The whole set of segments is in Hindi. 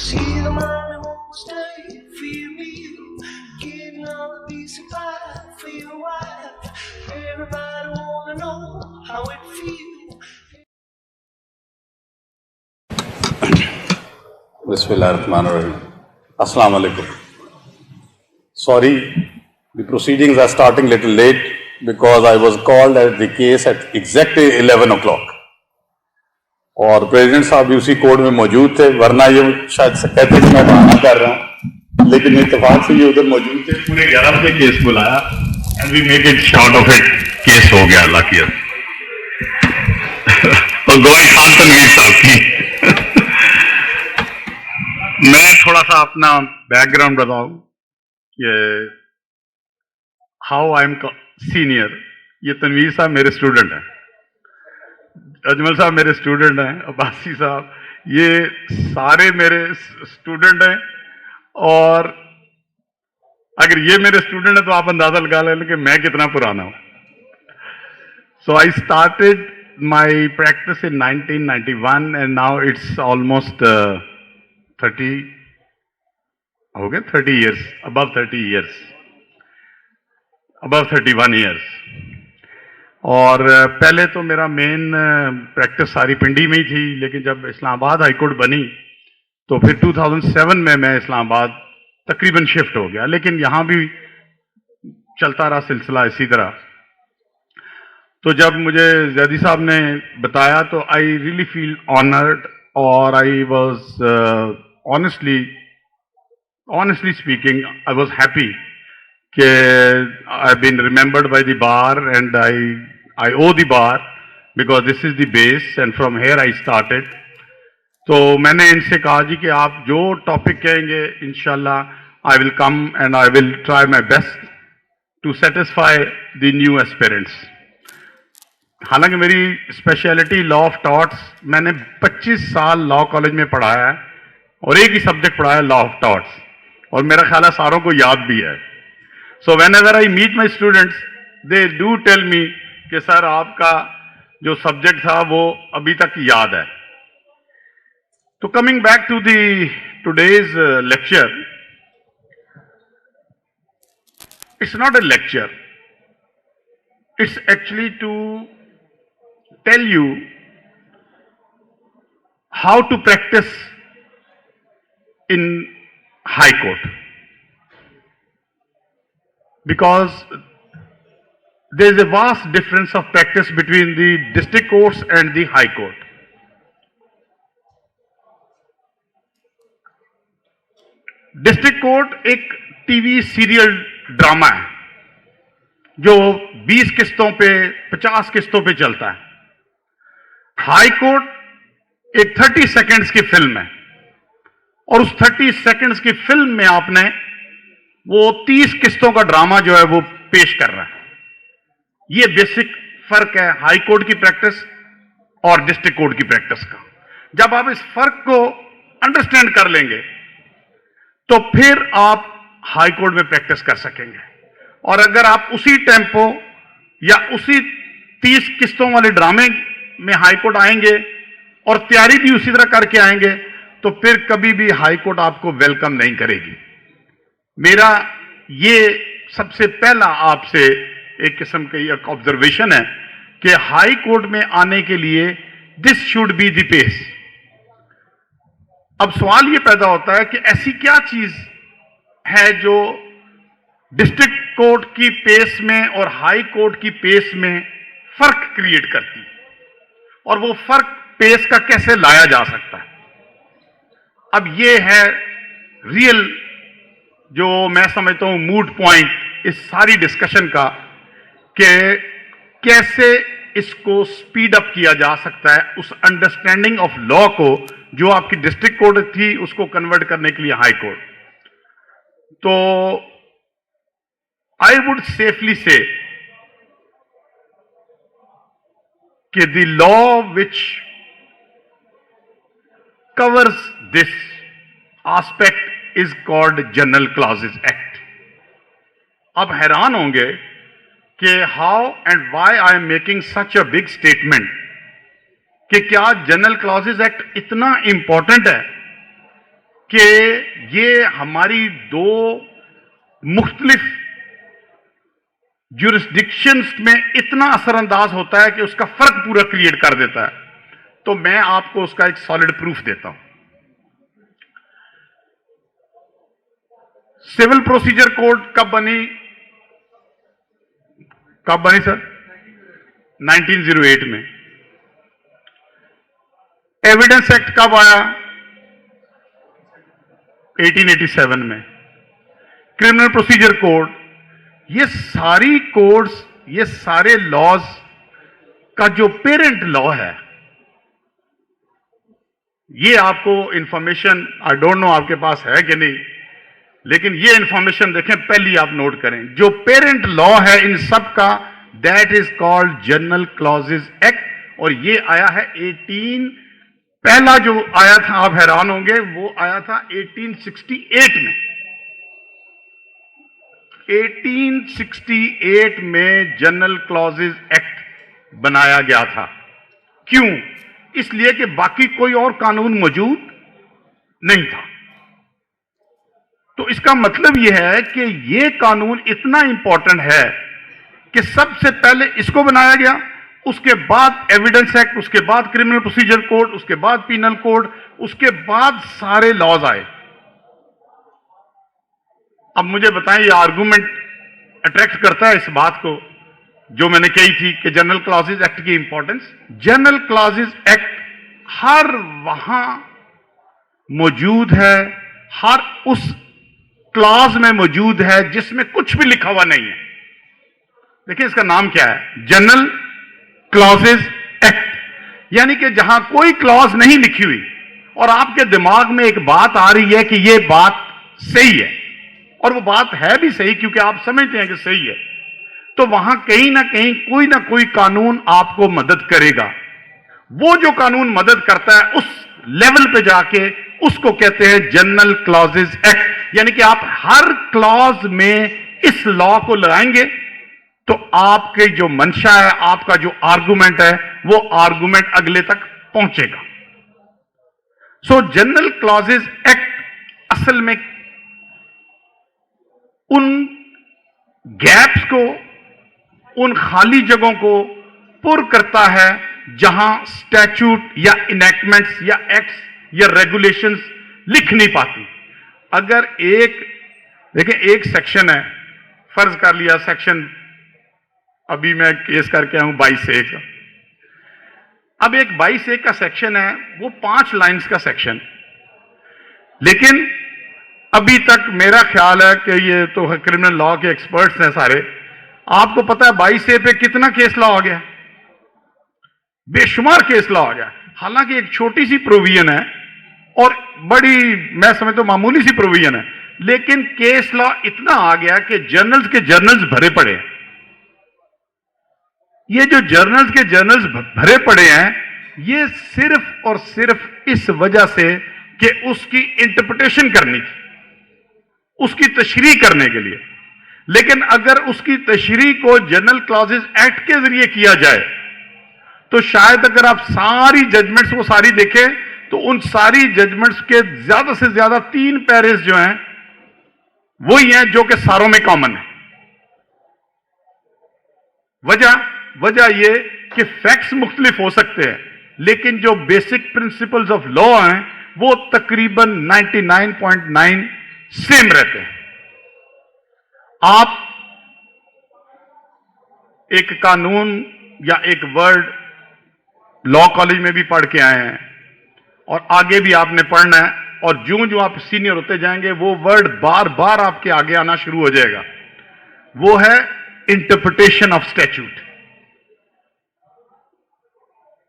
See the mommy won't stay for your meal, getting all the piece of pie for your wife. Everybody wanna know how it feels. Bismillahirrahmanirrahim. Assalamu alaikum. Sorry, the proceedings are starting a little late because I was called at the case at exactly 11 o'clock. और प्रेसिडेंट साहब भी उसी कोर्ट में मौजूद थे, वरना ये शायद से कहते कि मैं बहाना कर रहा हूँ, लेकिन इत्तेफाक से ये उधर मौजूद थे। पूरे 11 बजे केस बुलाया and we make it short of it, case हो गया अल्लाह की। और गवाही खान तनवीर साहब की। मैं थोड़ा सा अपना बैकग्राउंड बताऊं कि हाउ आई एम सीनियर। ये तनवीर साहब मेरे स्टूडेंट हैं, अजमल साहब मेरे स्टूडेंट हैं, अब्बासी साहब, ये सारे मेरे स्टूडेंट हैं। और अगर ये मेरे स्टूडेंट हैं तो आप अंदाजा लगा लें कि मैं कितना पुराना हूं। So I started my practice in 1991 and now it's almost 30 हो गए, 30 years, above 30 years, above 31 years. और पहले तो मेरा मेन प्रैक्टिस सारी पिंडी में ही थी, लेकिन जब इस्लामाबाद हाईकोर्ट बनी तो फिर 2007 में मैं इस्लामाबाद तकरीबन शिफ्ट हो गया, लेकिन यहां भी चलता रहा सिलसिला इसी तरह। तो जब मुझे जैदी साहब ने बताया तो आई रियली फील ऑनर्ड, और I was honestly speaking, I was happy that I've been remembered by the bar, and I owe the bar because this is the base and from here I started. तो मैंने इनसे कहा जी कि आप जो टॉपिक कहेंगे इंशाल्लाह I will come and I will try my best to satisfy the new aspirants. हालांकि मेरी स्पेशलिटी लॉ ऑफ टॉर्ट्स, मैंने 25 साल लॉ कॉलेज में पढ़ाया है और एक ही सब्जेक्ट पढ़ाया लॉ ऑफ टॉर्ट्स, और मेरा ख्याल है सारों को याद भी है। So whenever I meet my students they do tell me कि सर आपका जो सब्जेक्ट था वो अभी तक याद है। तो coming back to the today's lecture, it's not a lecture, it's actually to tell you how to practice in High Court, because there is a vast difference of practice between the district courts and the High Court. District court एक टीवी सीरियल ड्रामा है जो 20 किस्तों पे 50 किस्तों पे चलता है। हाई कोर्ट एक 30 सेकंड्स की फिल्म है, और उस 30 सेकंड्स की फिल्म में आपने वो 30 किस्तों का ड्रामा जो है वो पेश कर रहा है। ये बेसिक फर्क है हाई कोर्ट की प्रैक्टिस और डिस्ट्रिक्ट कोर्ट की प्रैक्टिस का। जब आप इस फर्क को अंडरस्टैंड कर लेंगे तो फिर आप हाई कोर्ट में प्रैक्टिस कर सकेंगे। और अगर आप उसी टेम्पो या उसी 30 किस्तों वाले ड्रामे में हाई कोर्ट आएंगे और तैयारी भी उसी तरह करके आएंगे तो फिर कभी भी हाई कोर्ट आपको वेलकम नहीं करेगी। मेरा ये सबसे पहला आपसे एक किस्म की एक ऑब्जर्वेशन है कि हाई कोर्ट में आने के लिए this should be the pace. अब सवाल ये पैदा होता है कि ऐसी क्या चीज है जो डिस्ट्रिक्ट कोर्ट की पेस में और हाई कोर्ट की पेस में फर्क क्रिएट करती है, और वो फर्क पेस का कैसे लाया जा सकता है। अब ये है रियल जो मैं समझता हूं मूड पॉइंट इस सारी डिस्कशन का, कि कैसे इसको स्पीड अप किया जा सकता है, उस अंडरस्टैंडिंग ऑफ लॉ को जो आपकी डिस्ट्रिक्ट कोर्ट थी उसको कन्वर्ट करने के लिए हाई कोर्ट। तो आई वुड सेफली से कि the law which covers this aspect is called General Clauses Act. अब हैरान होंगे कि how and why I am making such a big statement कि क्या जनरल क्लॉजेज एक्ट इतना इंपॉर्टेंट है कि ये हमारी दो मुख्तलिफ ज्यूरिस्डिक्शंस में इतना असरअंदाज होता है कि उसका फर्क पूरा क्रिएट कर देता है। तो मैं आपको उसका एक सॉलिड प्रूफ देता हूं। सिविल प्रोसीजर कोड कब बनी सर? 1908 में। एविडेंस एक्ट कब आया? 1887 में। क्रिमिनल प्रोसीजर कोड, ये सारी कोड्स, ये सारे लॉज का जो पेरेंट लॉ है, ये आपको इंफॉर्मेशन, आई डोंट नो आपके पास है कि नहीं, लेकिन ये इंफॉर्मेशन देखें, पहली आप नोट करें। जो पेरेंट लॉ है इन सब का, that is called general clauses act, और ये आया है पहला जो आया था, आप हैरान होंगे, वो आया था 1868 में। 1868 में जनरल क्लॉजेज एक्ट बनाया गया था। क्यों? इसलिए कि बाकी कोई और कानून मौजूद नहीं था। तो इसका मतलब यह है कि यह कानून इतना इंपॉर्टेंट है कि सबसे पहले इसको बनाया गया, उसके बाद एविडेंस एक्ट, उसके बाद क्रिमिनल प्रोसीजर कोड, उसके बाद पीनल कोड, उसके बाद सारे लॉज आए। अब मुझे बताएं, ये आर्गुमेंट अट्रैक्ट करता है इस बात को जो मैंने कही थी कि जनरल क्लॉजेज एक्ट की इंपॉर्टेंस। जनरल क्लॉजेज एक्ट हर वहां मौजूद है, हर उस क्लॉज में मौजूद है जिसमें कुछ भी लिखा हुआ नहीं है। देखिए इसका नाम क्या है? General clauses act. यानी कि जहां कोई क्लॉज नहीं लिखी हुई और आपके दिमाग में एक बात आ रही है कि यह बात सही है, और वो बात है भी सही क्योंकि आप समझते हैं कि सही है, तो वहां कहीं ना कोई कानून आपको मदद करेगा। वो जो कानून मदद करता है उस लेवल पे जाके उसको कहते हैं जनरल क्लॉजेज एक्ट। यानी कि आप हर क्लॉज में इस लॉ को लगाएंगे तो आपके जो मंशा है, आपका जो आर्गुमेंट है, वो आर्गुमेंट अगले तक पहुंचेगा। सो जनरल क्लॉजेज एक्ट असल में उन गैप्स को, उन खाली जगहों को पुर करता है जहां स्टैट्यूट या इनैक्टमेंट्स या एक्ट्स या रेगुलेशंस लिख नहीं पाती। अगर एक सेक्शन है, फर्ज कर लिया सेक्शन, अभी मैं केस करके आया हूं 22A का। अब एक 22A का सेक्शन है, वो 5 लाइंस का सेक्शन, लेकिन अभी तक मेरा ख्याल है कि ये तो क्रिमिनल लॉ के एक्सपर्ट्स हैं सारे, आपको पता है 22A पे कितना केस लॉ आ गया? बेशुमार केस लॉ आ गया। हालांकि एक छोटी सी प्रोविजन है और बड़ी, मैं समझता हूं मामूली सी प्रोविजन है, लेकिन केस लॉ इतना आ गया कि जर्नल्स के जर्नल्स भरे पड़े हैं। ये जो जर्नल्स के जर्नल्स भरे पड़े हैं, ये सिर्फ और सिर्फ इस वजह से कि उसकी इंटरप्रिटेशन करनी थी, उसकी तशरीह करने के लिए। लेकिन अगर उसकी तशरीह को जनरल क्लॉजेज एक्ट के जरिए किया जाए तो शायद अगर आप सारी जजमेंट्स को सारी देखें तो उन सारी जजमेंट्स के ज्यादा से ज्यादा 3 पैरेज जो हैं वही हैं जो कि सारों में कॉमन है। वजह यह कि फैक्ट्स मुख्तलिफ हो सकते हैं, लेकिन जो बेसिक प्रिंसिपल्स ऑफ लॉ हैं वो तकरीबन 99.9 सेम रहते हैं। आप एक कानून या एक वर्ड लॉ कॉलेज में भी पढ़ के आए हैं और आगे भी आपने पढ़ना है, और ज्यों ज्यों आप सीनियर होते जाएंगे वो वर्ड बार बार आपके आगे आना शुरू हो जाएगा। वो है इंटरप्रिटेशन ऑफ स्टैट्यूट।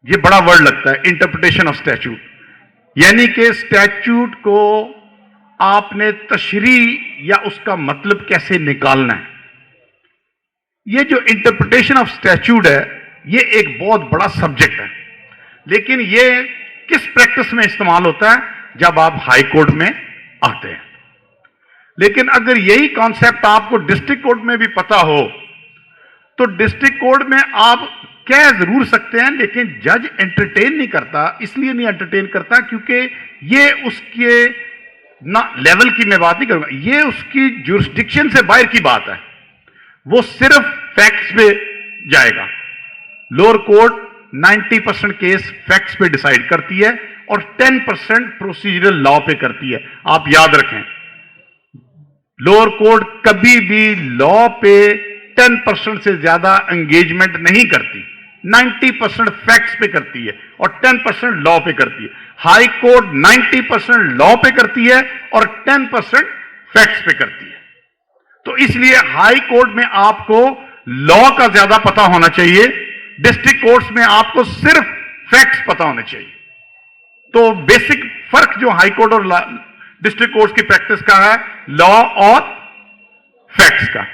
ये बड़ा वर्ड लगता है, इंटरप्रिटेशन ऑफ स्टैट्यूट। यानी कि स्टैट्यूट को आपने तशरीह या उसका मतलब कैसे निकालना है। ये जो इंटरप्रिटेशन ऑफ स्टैट्यूट है, ये एक बहुत बड़ा सब्जेक्ट है, लेकिन ये किस प्रैक्टिस में इस्तेमाल होता है? जब आप हाई कोर्ट में आते हैं। लेकिन अगर यही कॉन्सेप्ट आपको डिस्ट्रिक्ट कोर्ट में भी पता हो तो डिस्ट्रिक्ट कोर्ट में आप कह जरूर सकते हैं, लेकिन जज एंटरटेन नहीं करता। इसलिए नहीं एंटरटेन करता क्योंकि ये उसके ना लेवल की मैं बात नहीं करूंगा, ये उसकी जुरिस्डिक्शन से बाहर की बात है, वो सिर्फ फैक्ट्स पे जाएगा। लोअर कोर्ट 90% केस फैक्ट्स पे डिसाइड करती है और 10% प्रोसीजरल लॉ पे करती है। आप याद रखें, लोअर कोर्ट कभी भी लॉ पे 10% से ज्यादा एंगेजमेंट नहीं करती, 90% फैक्ट्स पे करती है और 10% लॉ पे करती है। हाई कोर्ट 90% लॉ पे करती है और 10% फैक्ट्स पे करती है। तो इसलिए हाई कोर्ट में आपको लॉ का ज्यादा पता होना चाहिए, डिस्ट्रिक्ट कोर्ट्स में आपको सिर्फ फैक्ट्स पता होने चाहिए। तो बेसिक फर्क जो हाई कोर्ट और डिस्ट्रिक्ट कोर्ट्स की प्रैक्टिस का है, लॉ और फैक्ट्स का।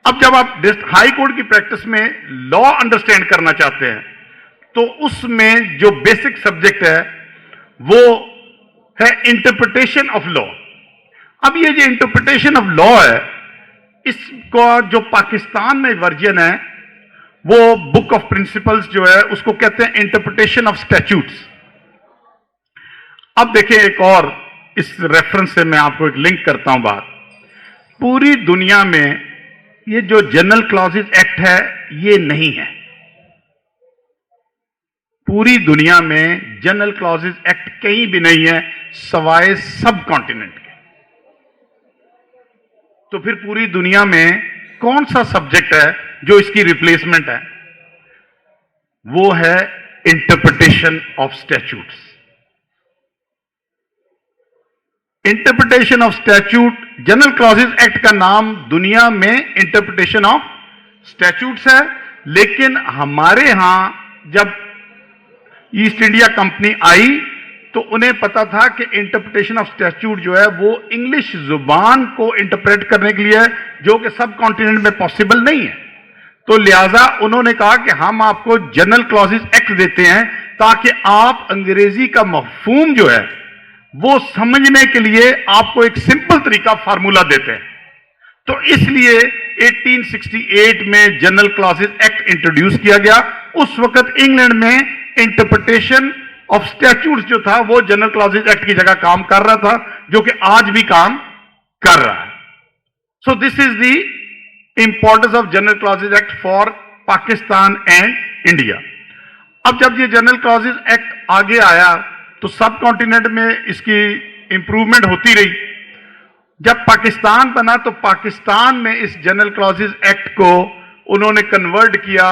अब जब आप हाई कोर्ट की प्रैक्टिस में लॉ अंडरस्टैंड करना चाहते हैं तो उसमें जो बेसिक सब्जेक्ट है वो है इंटरप्रिटेशन ऑफ लॉ। अब ये जो इंटरप्रिटेशन ऑफ लॉ है, इसका जो पाकिस्तान में वर्जन है वो बुक ऑफ प्रिंसिपल्स जो है उसको कहते हैं इंटरप्रिटेशन ऑफ स्टैट्यूट्स। अब देखिए, एक और इस रेफरेंस से मैं आपको एक लिंक करता हूं बात। पूरी दुनिया में ये जो जनरल क्लॉजेज एक्ट है ये नहीं है। पूरी दुनिया में जनरल क्लॉजेज एक्ट कहीं भी नहीं है सवाए सब कॉन्टिनेंट के। तो फिर पूरी दुनिया में कौन सा सब्जेक्ट है जो इसकी रिप्लेसमेंट है? वो है interpretation of statutes. Interpretation of statute, general clauses act का नाम दुनिया में इंटरप्रिटेशन ऑफ स्टैट्यूट्स है, लेकिन हमारे यहां जब ईस्ट इंडिया कंपनी आई तो उन्हें पता था कि इंटरप्रिटेशन ऑफ स्टैट्यूट जो है वो इंग्लिश जुबान को इंटरप्रेट करने के लिए है, जो कि सब कॉन्टिनेंट में पॉसिबल नहीं है। तो लिहाजा उन्होंने कहा कि हम आपको जनरल क्लॉजेज एक्ट देते हैं ताकि आप अंग्रेजी का मफहूम जो है वो समझने के लिए आपको एक सिंपल तरीका फार्मूला देते हैं। तो इसलिए 1868 में जनरल क्लॉजेज एक्ट इंट्रोड्यूस किया गया। उस वक्त इंग्लैंड में इंटरप्रिटेशन ऑफ स्टैट्यूट्स जो था वो जनरल क्लॉजेज एक्ट की जगह काम कर रहा था, जो कि आज भी काम कर रहा है। So this is the importance of general clauses act for Pakistan and India. अब जब ये जनरल क्लॉजेज एक्ट आगे आया तो सब कॉन्टिनेंट में इसकी इंप्रूवमेंट होती रही। जब पाकिस्तान बना तो पाकिस्तान में इस जनरल क्लॉजेज एक्ट को उन्होंने कन्वर्ट किया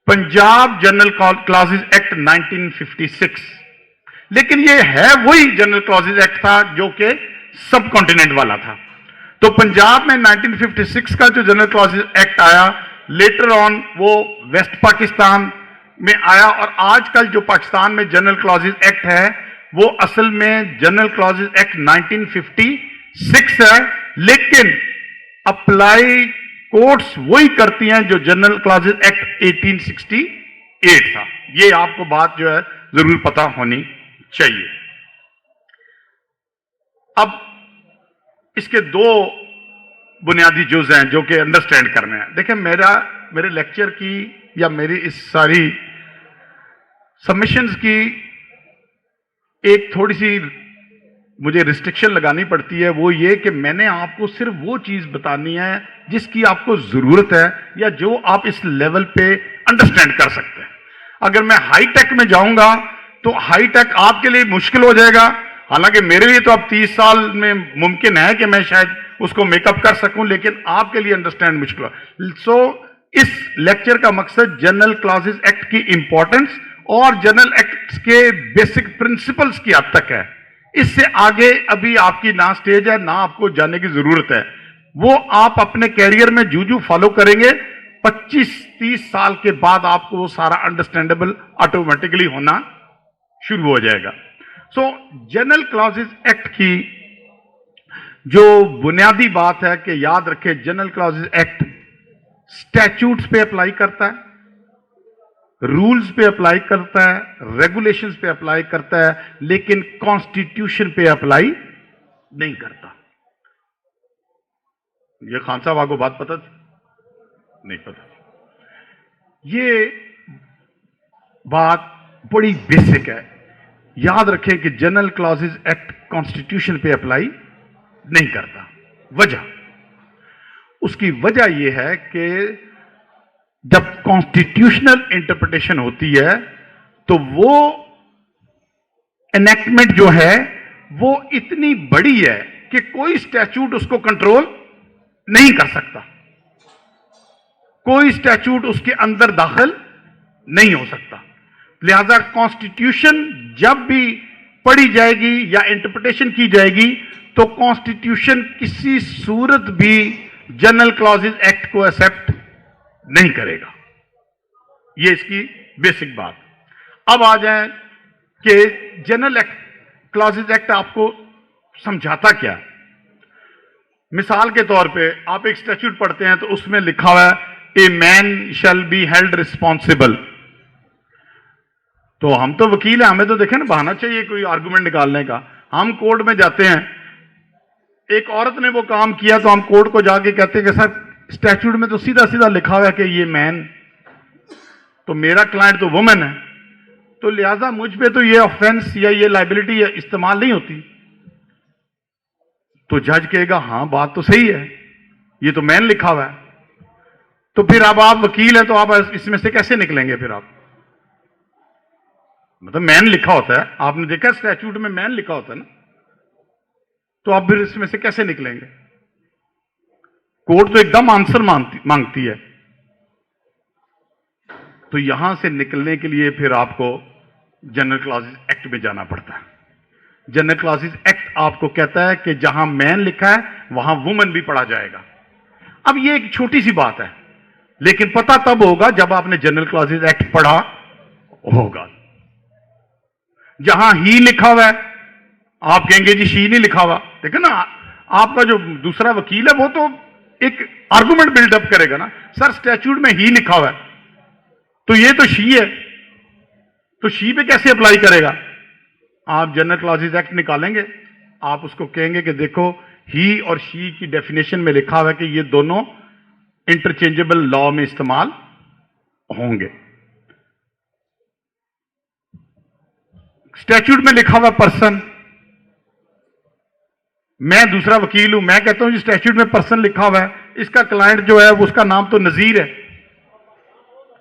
पंजाब जनरल क्लॉजेज एक्ट 1956। लेकिन ये है वही जनरल क्लॉजेज एक्ट था जो कि सब कॉन्टिनेंट वाला था। तो पंजाब में 1956 का जो जनरल क्लॉजेज एक्ट आया, लेटर ऑन वो वेस्ट पाकिस्तान में आया, और आजकल जो पाकिस्तान में जनरल क्लॉजेज एक्ट है वो असल में जनरल क्लॉजेज एक्ट 1956 है, लेकिन अप्लाई कोर्ट्स वही करती हैं जो जनरल क्लॉजेज एक्ट 1868 था। ये आपको बात जो है जरूर पता होनी चाहिए। अब इसके दो बुनियादी जुज हैं जो कि अंडरस्टैंड करने हैं। देखिए, मेरे लेक्चर की या मेरी इस सारी सबमिशंस की एक थोड़ी सी मुझे रिस्ट्रिक्शन लगानी पड़ती है, वो ये कि मैंने आपको सिर्फ वो चीज बतानी है जिसकी आपको जरूरत है या जो आप इस लेवल पे अंडरस्टैंड कर सकते हैं। अगर मैं हाई टेक में जाऊंगा तो हाई टेक आपके लिए मुश्किल हो जाएगा, हालांकि मेरे लिए तो अब 30 साल में मुमकिन है कि मैं शायद उसको मेकअप कर सकूं, लेकिन आपके लिए अंडरस्टैंड मुश्किल हो। सो इस लेक्चर का मकसद जनरल क्लॉजेज एक्ट की इंपॉर्टेंस और जनरल एक्ट के बेसिक प्रिंसिपल्स की हद तक है। इससे आगे अभी आपकी ना स्टेज है ना आपको जानने की जरूरत है, वो आप अपने कैरियर में जू फॉलो करेंगे। 25-30 साल के बाद आपको वो सारा अंडरस्टैंडेबल ऑटोमेटिकली होना शुरू हो जाएगा। सो जनरल क्लॉजेज एक्ट की जो बुनियादी बात है कि याद रखें, जनरल क्लॉजेज एक्ट स्टैट्यूट्स पे अप्लाई करता है, रूल्स पे अप्लाई करता है, रेगुलेशंस पे अप्लाई करता है, लेकिन कॉन्स्टिट्यूशन पे अप्लाई नहीं करता। ये खान साहब आपको बात पता थी? नहीं पता। ये बात बड़ी बेसिक है। याद रखें कि जनरल क्लॉजेज एक्ट कॉन्स्टिट्यूशन पे अप्लाई नहीं करता। वजह, उसकी वजह यह है कि जब कॉन्स्टिट्यूशनल इंटरप्रिटेशन होती है तो वो एनेक्टमेंट जो है वो इतनी बड़ी है कि कोई स्टैच्यूट उसको कंट्रोल नहीं कर सकता, कोई स्टैच्यूट उसके अंदर दाखिल नहीं हो सकता। लिहाजा कॉन्स्टिट्यूशन जब भी पढ़ी जाएगी या इंटरप्रिटेशन की जाएगी तो कॉन्स्टिट्यूशन किसी सूरत भी जनरल क्लॉजेज एक्ट को एक्सेप्ट नहीं करेगा। यह इसकी बेसिक बात। अब आ जाए कि जनरल क्लॉजेज एक्ट आपको समझाता क्या। मिसाल के तौर पे आप एक स्टैट्यूट पढ़ते हैं तो उसमें लिखा हुआ है a man shall be held responsible. तो हम तो वकील हैं, हमें तो देखें ना बहाना चाहिए कोई आर्गुमेंट निकालने का। हम कोर्ट में जाते हैं, एक औरत ने वो काम किया तो हम कोर्ट को जाके कहते हैं कि सर स्टैट्यूट में तो सीधा सीधा लिखा हुआ है कि ये मैन, तो मेरा क्लाइंट तो वुमेन है, तो लिहाजा मुझ पे तो ये ऑफेंस या ये लाइबिलिटी इस्तेमाल नहीं होती। तो जज कहेगा हाँ बात तो सही है, ये तो मैन लिखा हुआ है। तो फिर अब आप वकील हैं तो आप इसमें से कैसे निकलेंगे? फिर आप मतलब मैन लिखा होता है, आपने देखा स्टैट्यूट में मैन लिखा होता है ना, तो आप फिर इसमें से कैसे निकलेंगे? कोर्ट तो एकदम आंसर मांगती है। तो यहां से निकलने के लिए फिर आपको जनरल क्लॉजेज एक्ट में जाना पड़ता है। जनरल क्लॉजेज एक्ट आपको कहता है कि जहां मैन लिखा है वहां वुमन भी पढ़ा जाएगा। अब ये एक छोटी सी बात है, लेकिन पता तब होगा जब आपने जनरल क्लॉजेज एक्ट पढ़ा होगा। जहां ही लिखा हुआ है आप कहेंगे जी शी नहीं लिखा हुआ। देखो ना, आपका जो दूसरा वकील है वो तो एक आर्गुमेंट बिल्डअप करेगा ना, सर स्टैट्यूट में ही लिखा हुआ है तो ये तो शी है, तो शी पे कैसे अप्लाई करेगा? आप जनरल क्लॉजेज एक्ट निकालेंगे, आप उसको कहेंगे कि देखो ही और शी की डेफिनेशन में लिखा हुआ है कि ये दोनों इंटरचेंजेबल लॉ में इस्तेमाल होंगे। स्टैट्यूट में लिखा हुआ पर्सन, मैं दूसरा वकील हूं, मैं कहता हूं जी स्टैट्यूट में पर्सन लिखा हुआ है, इसका क्लाइंट जो है उसका नाम तो नजीर है,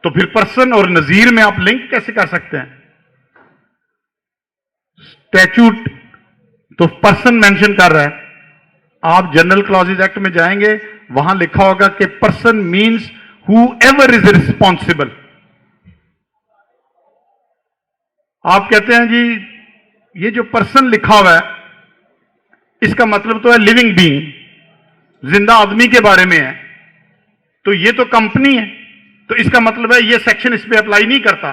तो फिर पर्सन और नजीर में आप लिंक कैसे कर सकते हैं? स्टैट्यूट तो पर्सन मेंशन कर रहा है, आप जनरल क्लॉजेज एक्ट में जाएंगे वहां लिखा होगा कि person means whoever is responsible. आप कहते हैं जी ये जो पर्सन लिखा हुआ है इसका मतलब तो है लिविंग बीइंग, जिंदा आदमी के बारे में है, तो ये तो कंपनी है, तो इसका मतलब है ये सेक्शन इस पे अप्लाई नहीं करता।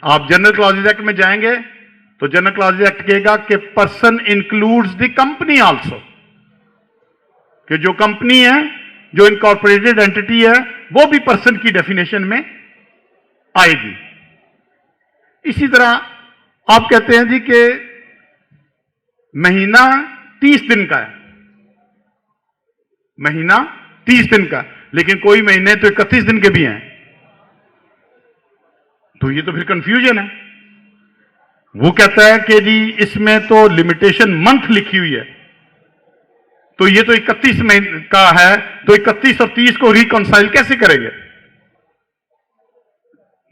आप जनरल क्लॉजेज एक्ट में जाएंगे तो जनरल क्लॉजेज एक्ट कहेगा कि person includes the company also, कि जो कंपनी है, जो इनकॉर्पोरेटेड एंटिटी है, वो भी पर्सन की डेफिनेशन में आएगी। इसी तरह आप कहते हैं जी कि महीना 30 दिन का है, महीना 30 दिन का, लेकिन कोई महीने तो 31 दिन के भी हैं, तो ये तो फिर कंफ्यूजन है। वो कहता है कि जी इसमें तो लिमिटेशन मंथ लिखी हुई है, तो ये तो 31 महीने का है, तो 31 और 30 को रिकॉन्साइल कैसे करेंगे?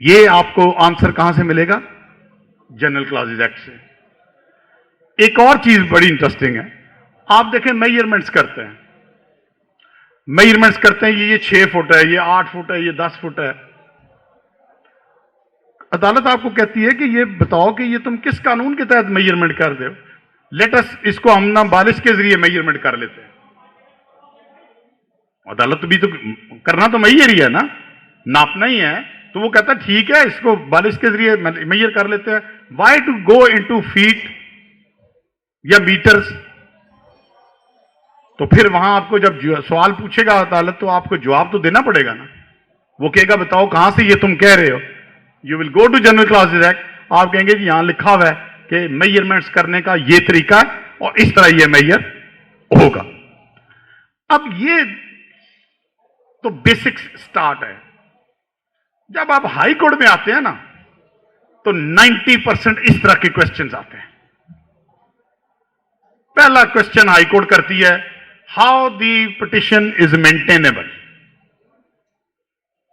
ये आपको आंसर कहां से मिलेगा? जनरल क्लॉजेज एक्ट से। एक और चीज बड़ी इंटरेस्टिंग है, आप देखें मेजरमेंट्स करते हैं, मेजरमेंट्स करते हैं, ये 6 फुट है, ये 8 फुट है, ये 10 फुट है। अदालत आपको कहती है कि ये बताओ कि ये तुम किस कानून के तहत मेजरमेंट कर रहे हो। लेट अस इसको हम ना बालिश के जरिए मेजरमेंट कर लेते हैं। अदालत भी तो करना तो मेजर ही है ना, नापना ही है, तो वो कहता है ठीक है इसको बालिश के जरिए मेजर कर लेते हैं। Why to go into feet या मीटर्स? तो फिर वहां आपको जब सवाल पूछेगा अदालत तो आपको जवाब तो देना पड़ेगा ना। वो कहेगा बताओ कहां से ये तुम कह रहे हो? You will go to General clauses Act, आप कहेंगे जी यहां लिखा हुआ है कि मेजरमेंट्स करने का ये तरीका और इस तरह ये मेजर होगा। अब ये तो बेसिक स्टार्ट है। जब आप हाई कोर्ट में आते हैं ना, तो 90% इस तरह के क्वेश्चंस आते हैं। पहला क्वेश्चन हाईकोर्ट करती है, how the petition is maintainable.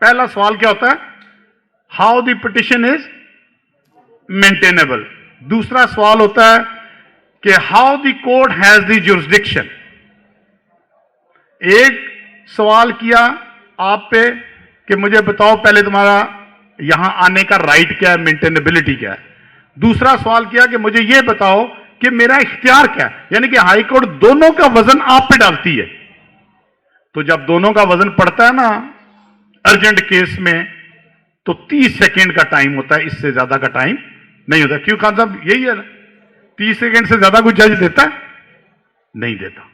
पहला सवाल क्या होता है, how the petition is maintainable. दूसरा सवाल होता है कि how the court has the jurisdiction. एक सवाल किया आप पे कि मुझे बताओ पहले तुम्हारा यहां आने का राइट क्या है, मेंटेनेबिलिटी क्या है। दूसरा सवाल किया कि मुझे यह बताओ कि मेरा इख्तियार क्या है, यानी कि हाईकोर्ट दोनों का वजन आप पे डालती है। तो जब दोनों का वजन पड़ता है ना अर्जेंट केस में, तो 30 सेकेंड का टाइम होता है, इससे ज्यादा का टाइम नहीं होता। क्यों खान साहब, यही है ना, 30 सेकेंड से ज्यादा कोई जज देता है? नहीं देता।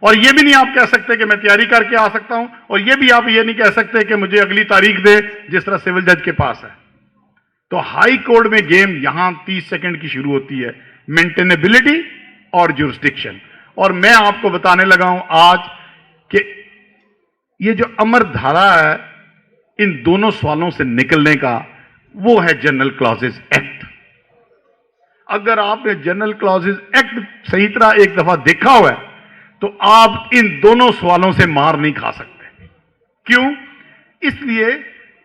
और यह भी नहीं आप कह सकते कि मैं तैयारी करके आ सकता हूं, और यह भी आप यह नहीं कह सकते कि मुझे अगली तारीख दे जिस तरह सिविल जज के पास है। तो हाई कोर्ट में गेम यहां 30 सेकेंड की शुरू होती है, मेंटेनेबिलिटी और जुरिसडिक्शन। और मैं आपको बताने लगा हूं आज कि ये जो अमर धारा है इन दोनों सवालों से निकलने का, वो है जनरल क्लॉजेज एक्ट। अगर आपने जनरल क्लॉजेज एक्ट सही तरह एक दफा देखा हुआ है तो आप इन दोनों सवालों से मार नहीं खा सकते। क्यों? इसलिए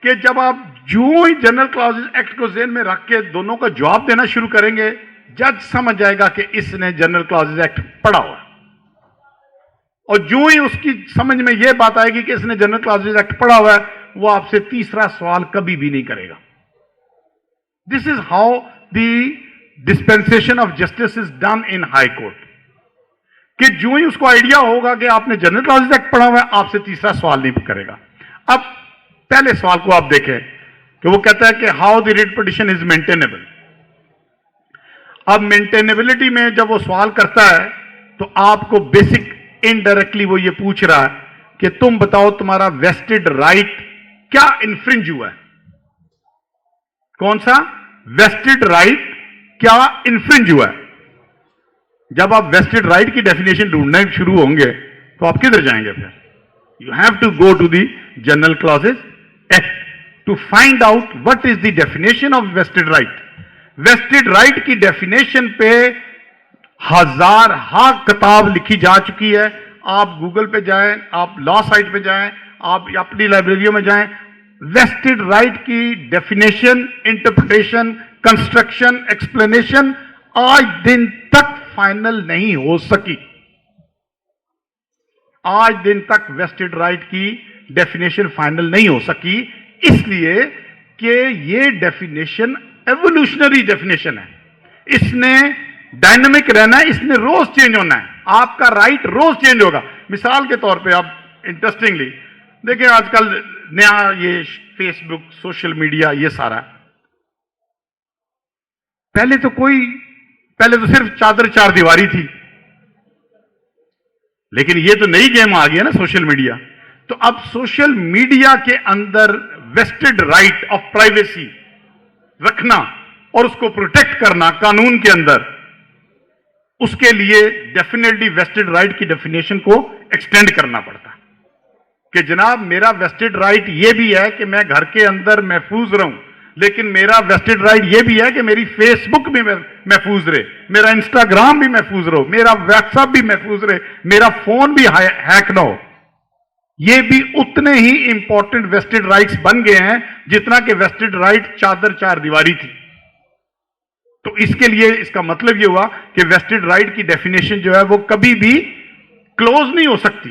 कि जब आप जो ही जनरल क्लॉजेज एक्ट को जेहन में रख के दोनों का जवाब देना शुरू करेंगे, जज समझ जाएगा कि इसने जनरल क्लॉजेज एक्ट पढ़ा हुआ है। और जो ही उसकी समझ में यह बात आएगी कि इसने जनरल क्लॉजेज एक्ट पढ़ा हुआ है, वो आपसे तीसरा सवाल कभी भी नहीं करेगा। This is how the dispensation of justice is done in high court. कि जो ही उसको आइडिया होगा कि आपने जनरल क्लॉजेज एक्ट पढ़ा हुआ है, आपसे तीसरा सवाल नहीं करेगा। अब पहले सवाल को आप देखें कि वो कहता है कि how the writ petition is maintainable. अब मेंटेनेबिलिटी में जब वो सवाल करता है तो आपको बेसिक इनडायरेक्टली वो ये पूछ रहा है कि तुम बताओ तुम्हारा वेस्टेड राइट क्या इन्फ्रिंज हुआ है। कौन सा वेस्टेड राइट क्या इन्फ्रिंज हुआ है? जब आप वेस्टेड राइट की डेफिनेशन ढूंढने शुरू होंगे तो आप किधर जाएंगे? फिर you have to go to the General clauses Act to find out what is the definition of vested right. Vested right की डेफिनेशन पे हजार किताब लिखी जा चुकी है। आप गूगल पे जाएं, आप लॉ साइट पे जाएं, आप अपनी लाइब्रेरियों में जाएं, वेस्टेड राइट की डेफिनेशन, इंटरप्रिटेशन, कंस्ट्रक्शन, एक्सप्लेनेशन आज दिन तक फाइनल नहीं हो सकी। आज दिन तक वेस्टेड राइट की डेफिनेशन फाइनल नहीं हो सकी, इसलिए कि ये डेफिनेशन एवोल्यूशनरी डेफिनेशन है। इसने डायनामिक रहना है, इसने रोज चेंज होना है। आपका राइट रोज चेंज होगा। मिसाल के तौर पे आप इंटरेस्टिंगली देखिए, आजकल नया ये फेसबुक, सोशल मीडिया, ये सारा, पहले तो सिर्फ चादर चार दीवारी थी, लेकिन ये तो नई गेम आ गई ना सोशल मीडिया। तो अब सोशल मीडिया के अंदर वेस्टेड राइट ऑफ प्राइवेसी रखना और उसको प्रोटेक्ट करना कानून के अंदर, उसके लिए डेफिनेटली वेस्टेड राइट की डेफिनेशन को एक्सटेंड करना पड़ता है कि जनाब मेरा वेस्टेड राइट यह भी है कि मैं घर के अंदर महफूज रहूं, लेकिन मेरा वेस्टेड राइट यह भी है कि मेरी फेसबुक भी महफूज रहे, मेरा इंस्टाग्राम भी महफूज रहो, मेरा व्हाट्सएप भी महफूज रहे, मेरा फोन भी हैक ना हो। ये भी उतने ही इंपॉर्टेंट वेस्टेड राइट्स बन गए हैं जितना कि वेस्टेड राइट चादर चार दीवारी थी। तो इसके लिए इसका मतलब यह हुआ कि वेस्टेड राइट की डेफिनेशन जो है वो कभी भी क्लोज नहीं हो सकती।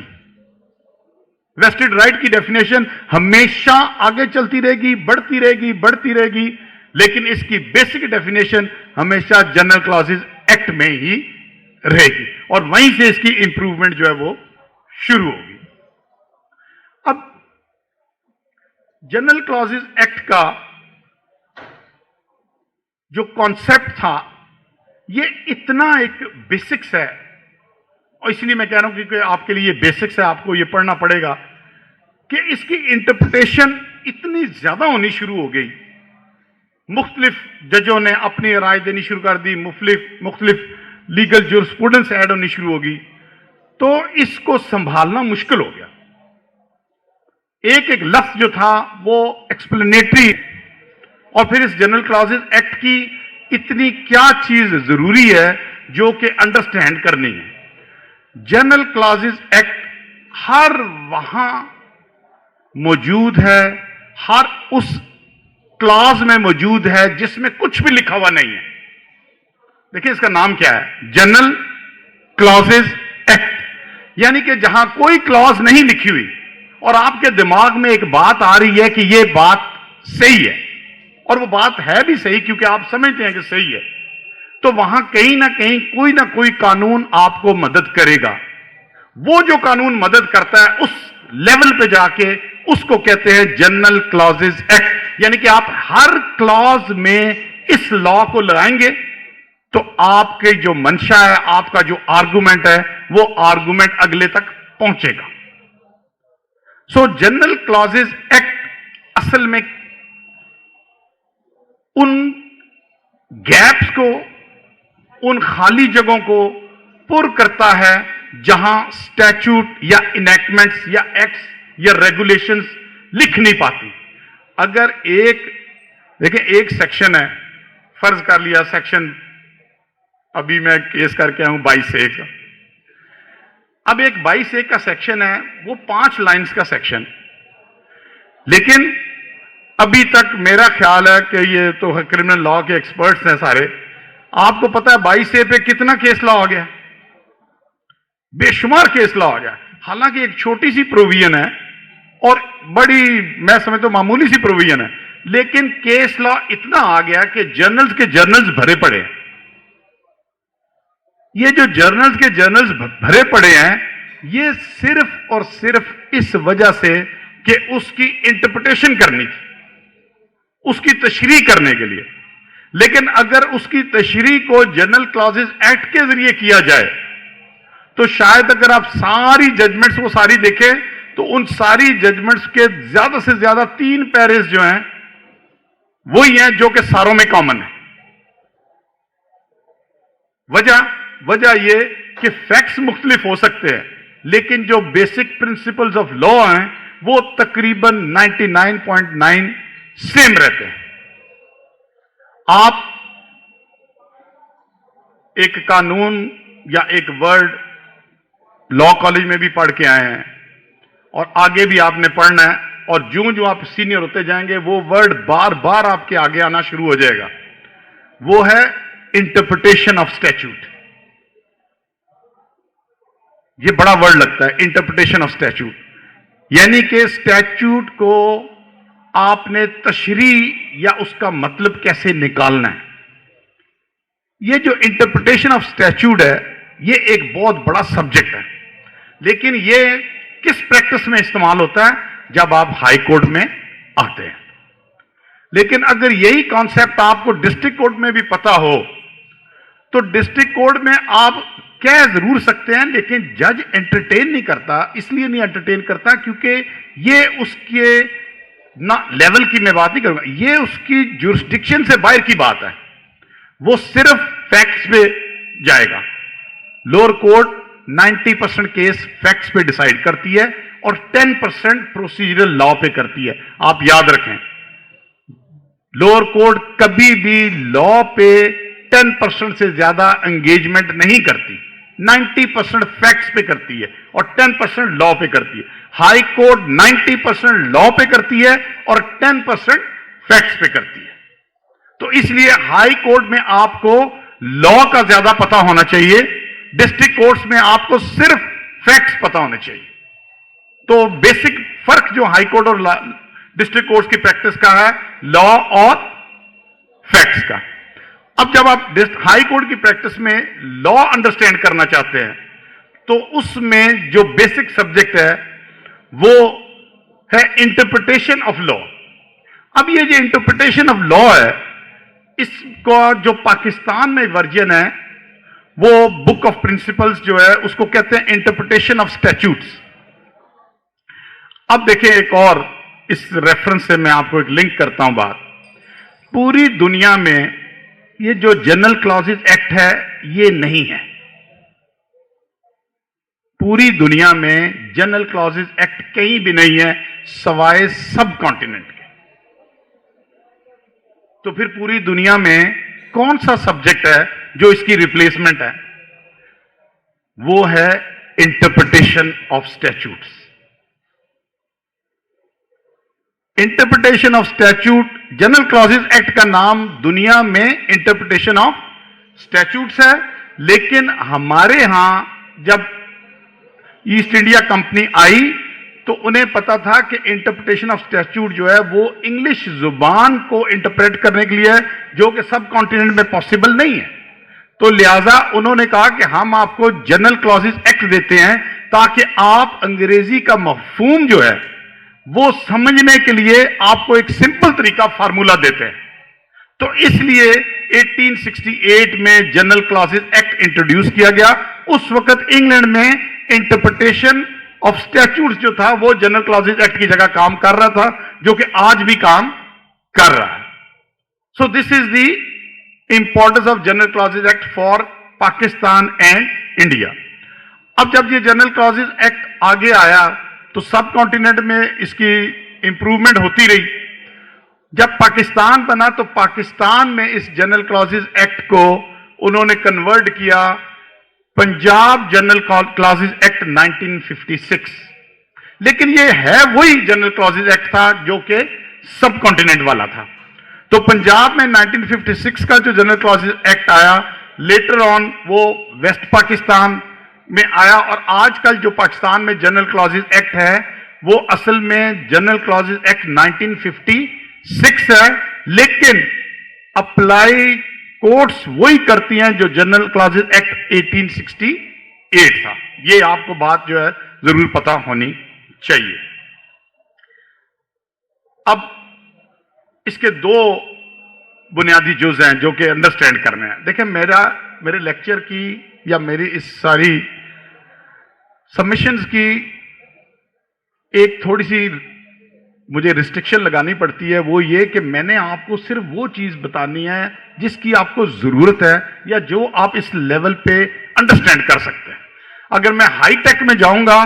वेस्टेड राइट की डेफिनेशन हमेशा आगे चलती रहेगी, बढ़ती रहेगी, बढ़ती रहेगी, लेकिन इसकी बेसिक डेफिनेशन हमेशा जनरल क्लॉजेज एक्ट में ही रहेगी और वहीं से इसकी इंप्रूवमेंट जो है वो शुरू होगी। अब जनरल क्लॉजेज एक्ट का जो कॉन्सेप्ट था ये इतना एक बेसिक्स है, और इसलिए मैं कह रहा हूं कि आपके लिए बेसिक्स है, आपको ये पढ़ना पड़ेगा कि इसकी इंटरप्रिटेशन इतनी ज्यादा होनी शुरू हो गई। मुख्तलिफ जजों ने अपनी राय देनी शुरू कर दी, मुख्तलिफ लीगल जुरिस्प्रूडेंस ऐड होनी शुरू होगी, तो इसको संभालना मुश्किल हो गया। एक एक लफ्ज जो था वो एक्सप्लेनेटरी और फिर इस जनरल क्लॉजेज एक्ट की इतनी क्या चीज जरूरी है जो कि अंडरस्टैंड करनी है। जनरल क्लॉजेज एक्ट हर वहां मौजूद है, हर उस क्लॉज में मौजूद है जिसमें कुछ भी लिखा हुआ नहीं है। देखिए इसका नाम क्या है, जनरल क्लॉजेज एक्ट, यानी कि जहां कोई क्लॉज नहीं लिखी हुई और आपके दिमाग में एक बात आ रही है कि यह बात सही है, और वो बात है भी सही क्योंकि आप समझते हैं कि सही है, तो वहां कहीं ना कोई कानून आपको मदद करेगा। वो जो कानून मदद करता है उस लेवल पे जाके उसको कहते हैं जनरल क्लॉजेज एक्ट। यानी कि आप हर क्लॉज में इस लॉ को लगाएंगे तो आपके जो मंशा है, आपका जो आर्गुमेंट है, वो आर्गुमेंट अगले तक पहुंचेगा। सो जनरल क्लॉजेज एक्ट असल में उन गैप्स को, उन खाली जगहों को पुर करता है जहां स्टैट्यूट या इनैक्टमेंट्स या एक्ट्स या रेगुलेशंस लिख नहीं पाती। अगर एक सेक्शन है, फर्ज कर लिया सेक्शन, अभी मैं केस करके आया हूं 22A का। अब एक 22A का सेक्शन है, वो 5 लाइंस का सेक्शन, लेकिन अभी तक मेरा ख्याल है कि ये तो क्रिमिनल लॉ के एक्सपर्ट्स हैं सारे, आपको पता है 22A पे कितना केस लॉ आ गया, बेशुमार केस लॉ आ गया। हालांकि एक छोटी सी प्रोविजन है और बड़ी, मैं समझता हूं मामूली सी प्रोविजन है, लेकिन केस लॉ इतना आ गया कि जर्नल्स के जर्नल्स भरे पड़े हैं। ये जो जर्नल्स के जर्नल्स भरे पड़े हैं, ये सिर्फ और सिर्फ इस वजह से कि उसकी इंटरप्रिटेशन करनी थी, उसकी तशरीह करने के लिए। लेकिन अगर उसकी तशरीह को जनरल क्लॉजेज एक्ट के जरिए किया जाए तो शायद अगर आप सारी जजमेंट्स को सारी देखें तो उन सारी जजमेंट्स के ज्यादा से ज्यादा 3 पैरेज जो हैं वही हैं जो कि सारों में कॉमन है। वजह यह कि फैक्ट्स मुख्तलिफ हो सकते हैं, लेकिन जो बेसिक प्रिंसिपल्स ऑफ लॉ हैं वो तकरीबन 99.9 सेम रहते हैं। आप एक कानून या एक वर्ड लॉ कॉलेज में भी पढ़ के आए हैं और आगे भी आपने पढ़ना है, और जो आप सीनियर होते जाएंगे वो वर्ड बार बार आपके आगे आना शुरू हो जाएगा। वो है इंटरप्रिटेशन ऑफ स्टैट्यूट। ये बड़ा वर्ड लगता है, इंटरप्रिटेशन ऑफ स्टैट्यूट, यानी कि स्टैट्यूट को आपने तशरीह या उसका मतलब कैसे निकालना है। ये जो इंटरप्रिटेशन ऑफ स्टैट्यूट है, ये एक बहुत बड़ा सब्जेक्ट है, लेकिन ये किस प्रैक्टिस में इस्तेमाल होता है, जब आप हाई कोर्ट में आते हैं। लेकिन अगर यही कॉन्सेप्ट आपको डिस्ट्रिक्ट कोर्ट में भी पता हो तो डिस्ट्रिक्ट कोर्ट में आप कह जरूर सकते हैं, लेकिन जज एंटरटेन नहीं करता। इसलिए नहीं एंटरटेन करता क्योंकि ये उसके ना लेवल की मैं बात नहीं करूंगा, ये उसकी जुरिस्डिक्शन से बाहर की बात है। वो सिर्फ फैक्ट्स पे जाएगा। लोअर कोर्ट 90% केस फैक्ट्स पे डिसाइड करती है और 10% प्रोसीजरल लॉ पे करती है। आप याद रखें, लोअर कोर्ट कभी भी लॉ पे 10% से ज्यादा एंगेजमेंट नहीं करती। 90% फैक्ट्स पे करती है और 10% लॉ पे करती है। हाई कोर्ट 90% लॉ पे करती है और 10% फैक्ट्स पे करती है। तो इसलिए हाई कोर्ट में आपको लॉ का ज्यादा पता होना चाहिए, डिस्ट्रिक्ट कोर्ट्स में आपको सिर्फ फैक्ट्स पता होने चाहिए। तो बेसिक फर्क जो हाई कोर्ट और डिस्ट्रिक्ट कोर्ट्स की प्रैक्टिस का है, लॉ और फैक्ट्स का। अब जब आप हाई कोर्ट की प्रैक्टिस में लॉ अंडरस्टैंड करना चाहते हैं तो उसमें जो बेसिक सब्जेक्ट है वो है इंटरप्रिटेशन ऑफ लॉ। अब ये जो इंटरप्रिटेशन ऑफ लॉ है, इसका जो पाकिस्तान में वर्जन है वो बुक ऑफ प्रिंसिपल्स जो है उसको कहते हैं इंटरप्रिटेशन ऑफ स्टैट्यूट्स। अब देखिए, एक और इस रेफरेंस से मैं आपको एक लिंक करता हूं बात। पूरी दुनिया में ये जो जनरल क्लॉजेज एक्ट है ये नहीं है। पूरी दुनिया में जनरल क्लॉजेज एक्ट कहीं भी नहीं है, सवाए सब कॉन्टिनेंट के। तो फिर पूरी दुनिया में कौन सा सब्जेक्ट है जो इसकी रिप्लेसमेंट है? वो है interpretation of statutes. Interpretation of statute, general clauses act का नाम दुनिया में इंटरप्रिटेशन ऑफ स्टैट्यूट्स है, लेकिन हमारे यहां जब ईस्ट इंडिया कंपनी आई तो उन्हें पता था कि इंटरप्रिटेशन ऑफ स्टैट्यूट जो है वो इंग्लिश जुबान को इंटरप्रेट करने के लिए है, जो कि सब कॉन्टिनेंट में पॉसिबल नहीं है। तो लिहाजा उन्होंने कहा कि हम आपको जनरल क्लॉजेज एक्ट देते हैं ताकि आप अंग्रेजी का मफहूम जो है वो समझने के लिए आपको एक सिंपल तरीका फार्मूला देते हैं। तो इसलिए 1868 में जनरल क्लॉजेज एक्ट इंट्रोड्यूस किया गया। उस वक्त इंग्लैंड में इंटरप्रिटेशन ऑफ स्टैट्यूट्स जो था वो जनरल क्लॉजेज एक्ट की जगह काम कर रहा था, जो कि आज भी काम कर रहा है। So this is the importance of general clauses act for Pakistan and India. अब जब ये जनरल क्लॉजेज एक्ट आगे आया तो सब कॉन्टिनेंट में इसकी इंप्रूवमेंट होती रही। जब पाकिस्तान बना तो पाकिस्तान में इस जनरल क्लॉजेज एक्ट को उन्होंने कन्वर्ट किया पंजाब जनरल क्लॉजेज एक्ट 1956। लेकिन ये है वही जनरल क्लॉजेज एक्ट था जो कि सब कॉन्टिनेंट वाला था। तो पंजाब में 1956 का जो जनरल क्लॉजेज एक्ट आया, लेटर ऑन वो वेस्ट पाकिस्तान में आया, और आजकल जो पाकिस्तान में जनरल क्लॉजेज एक्ट है वो असल में जनरल क्लॉजेज एक्ट 1956 है, लेकिन अप्लाई कोर्ट्स वही करती हैं जो जनरल क्लॉजेज एक्ट 1868 था। ये आपको बात जो है जरूर पता होनी चाहिए। अब इसके दो बुनियादी जुज हैं जो कि अंडरस्टैंड करने हैं। देखिए, मेरे लेक्चर की या मेरी इस सारी सबमिशंस की एक थोड़ी सी मुझे रिस्ट्रिक्शन लगानी पड़ती है, वो ये कि मैंने आपको सिर्फ वो चीज बतानी है जिसकी आपको जरूरत है या जो आप इस लेवल पे अंडरस्टैंड कर सकते हैं। अगर मैं हाई टेक में जाऊंगा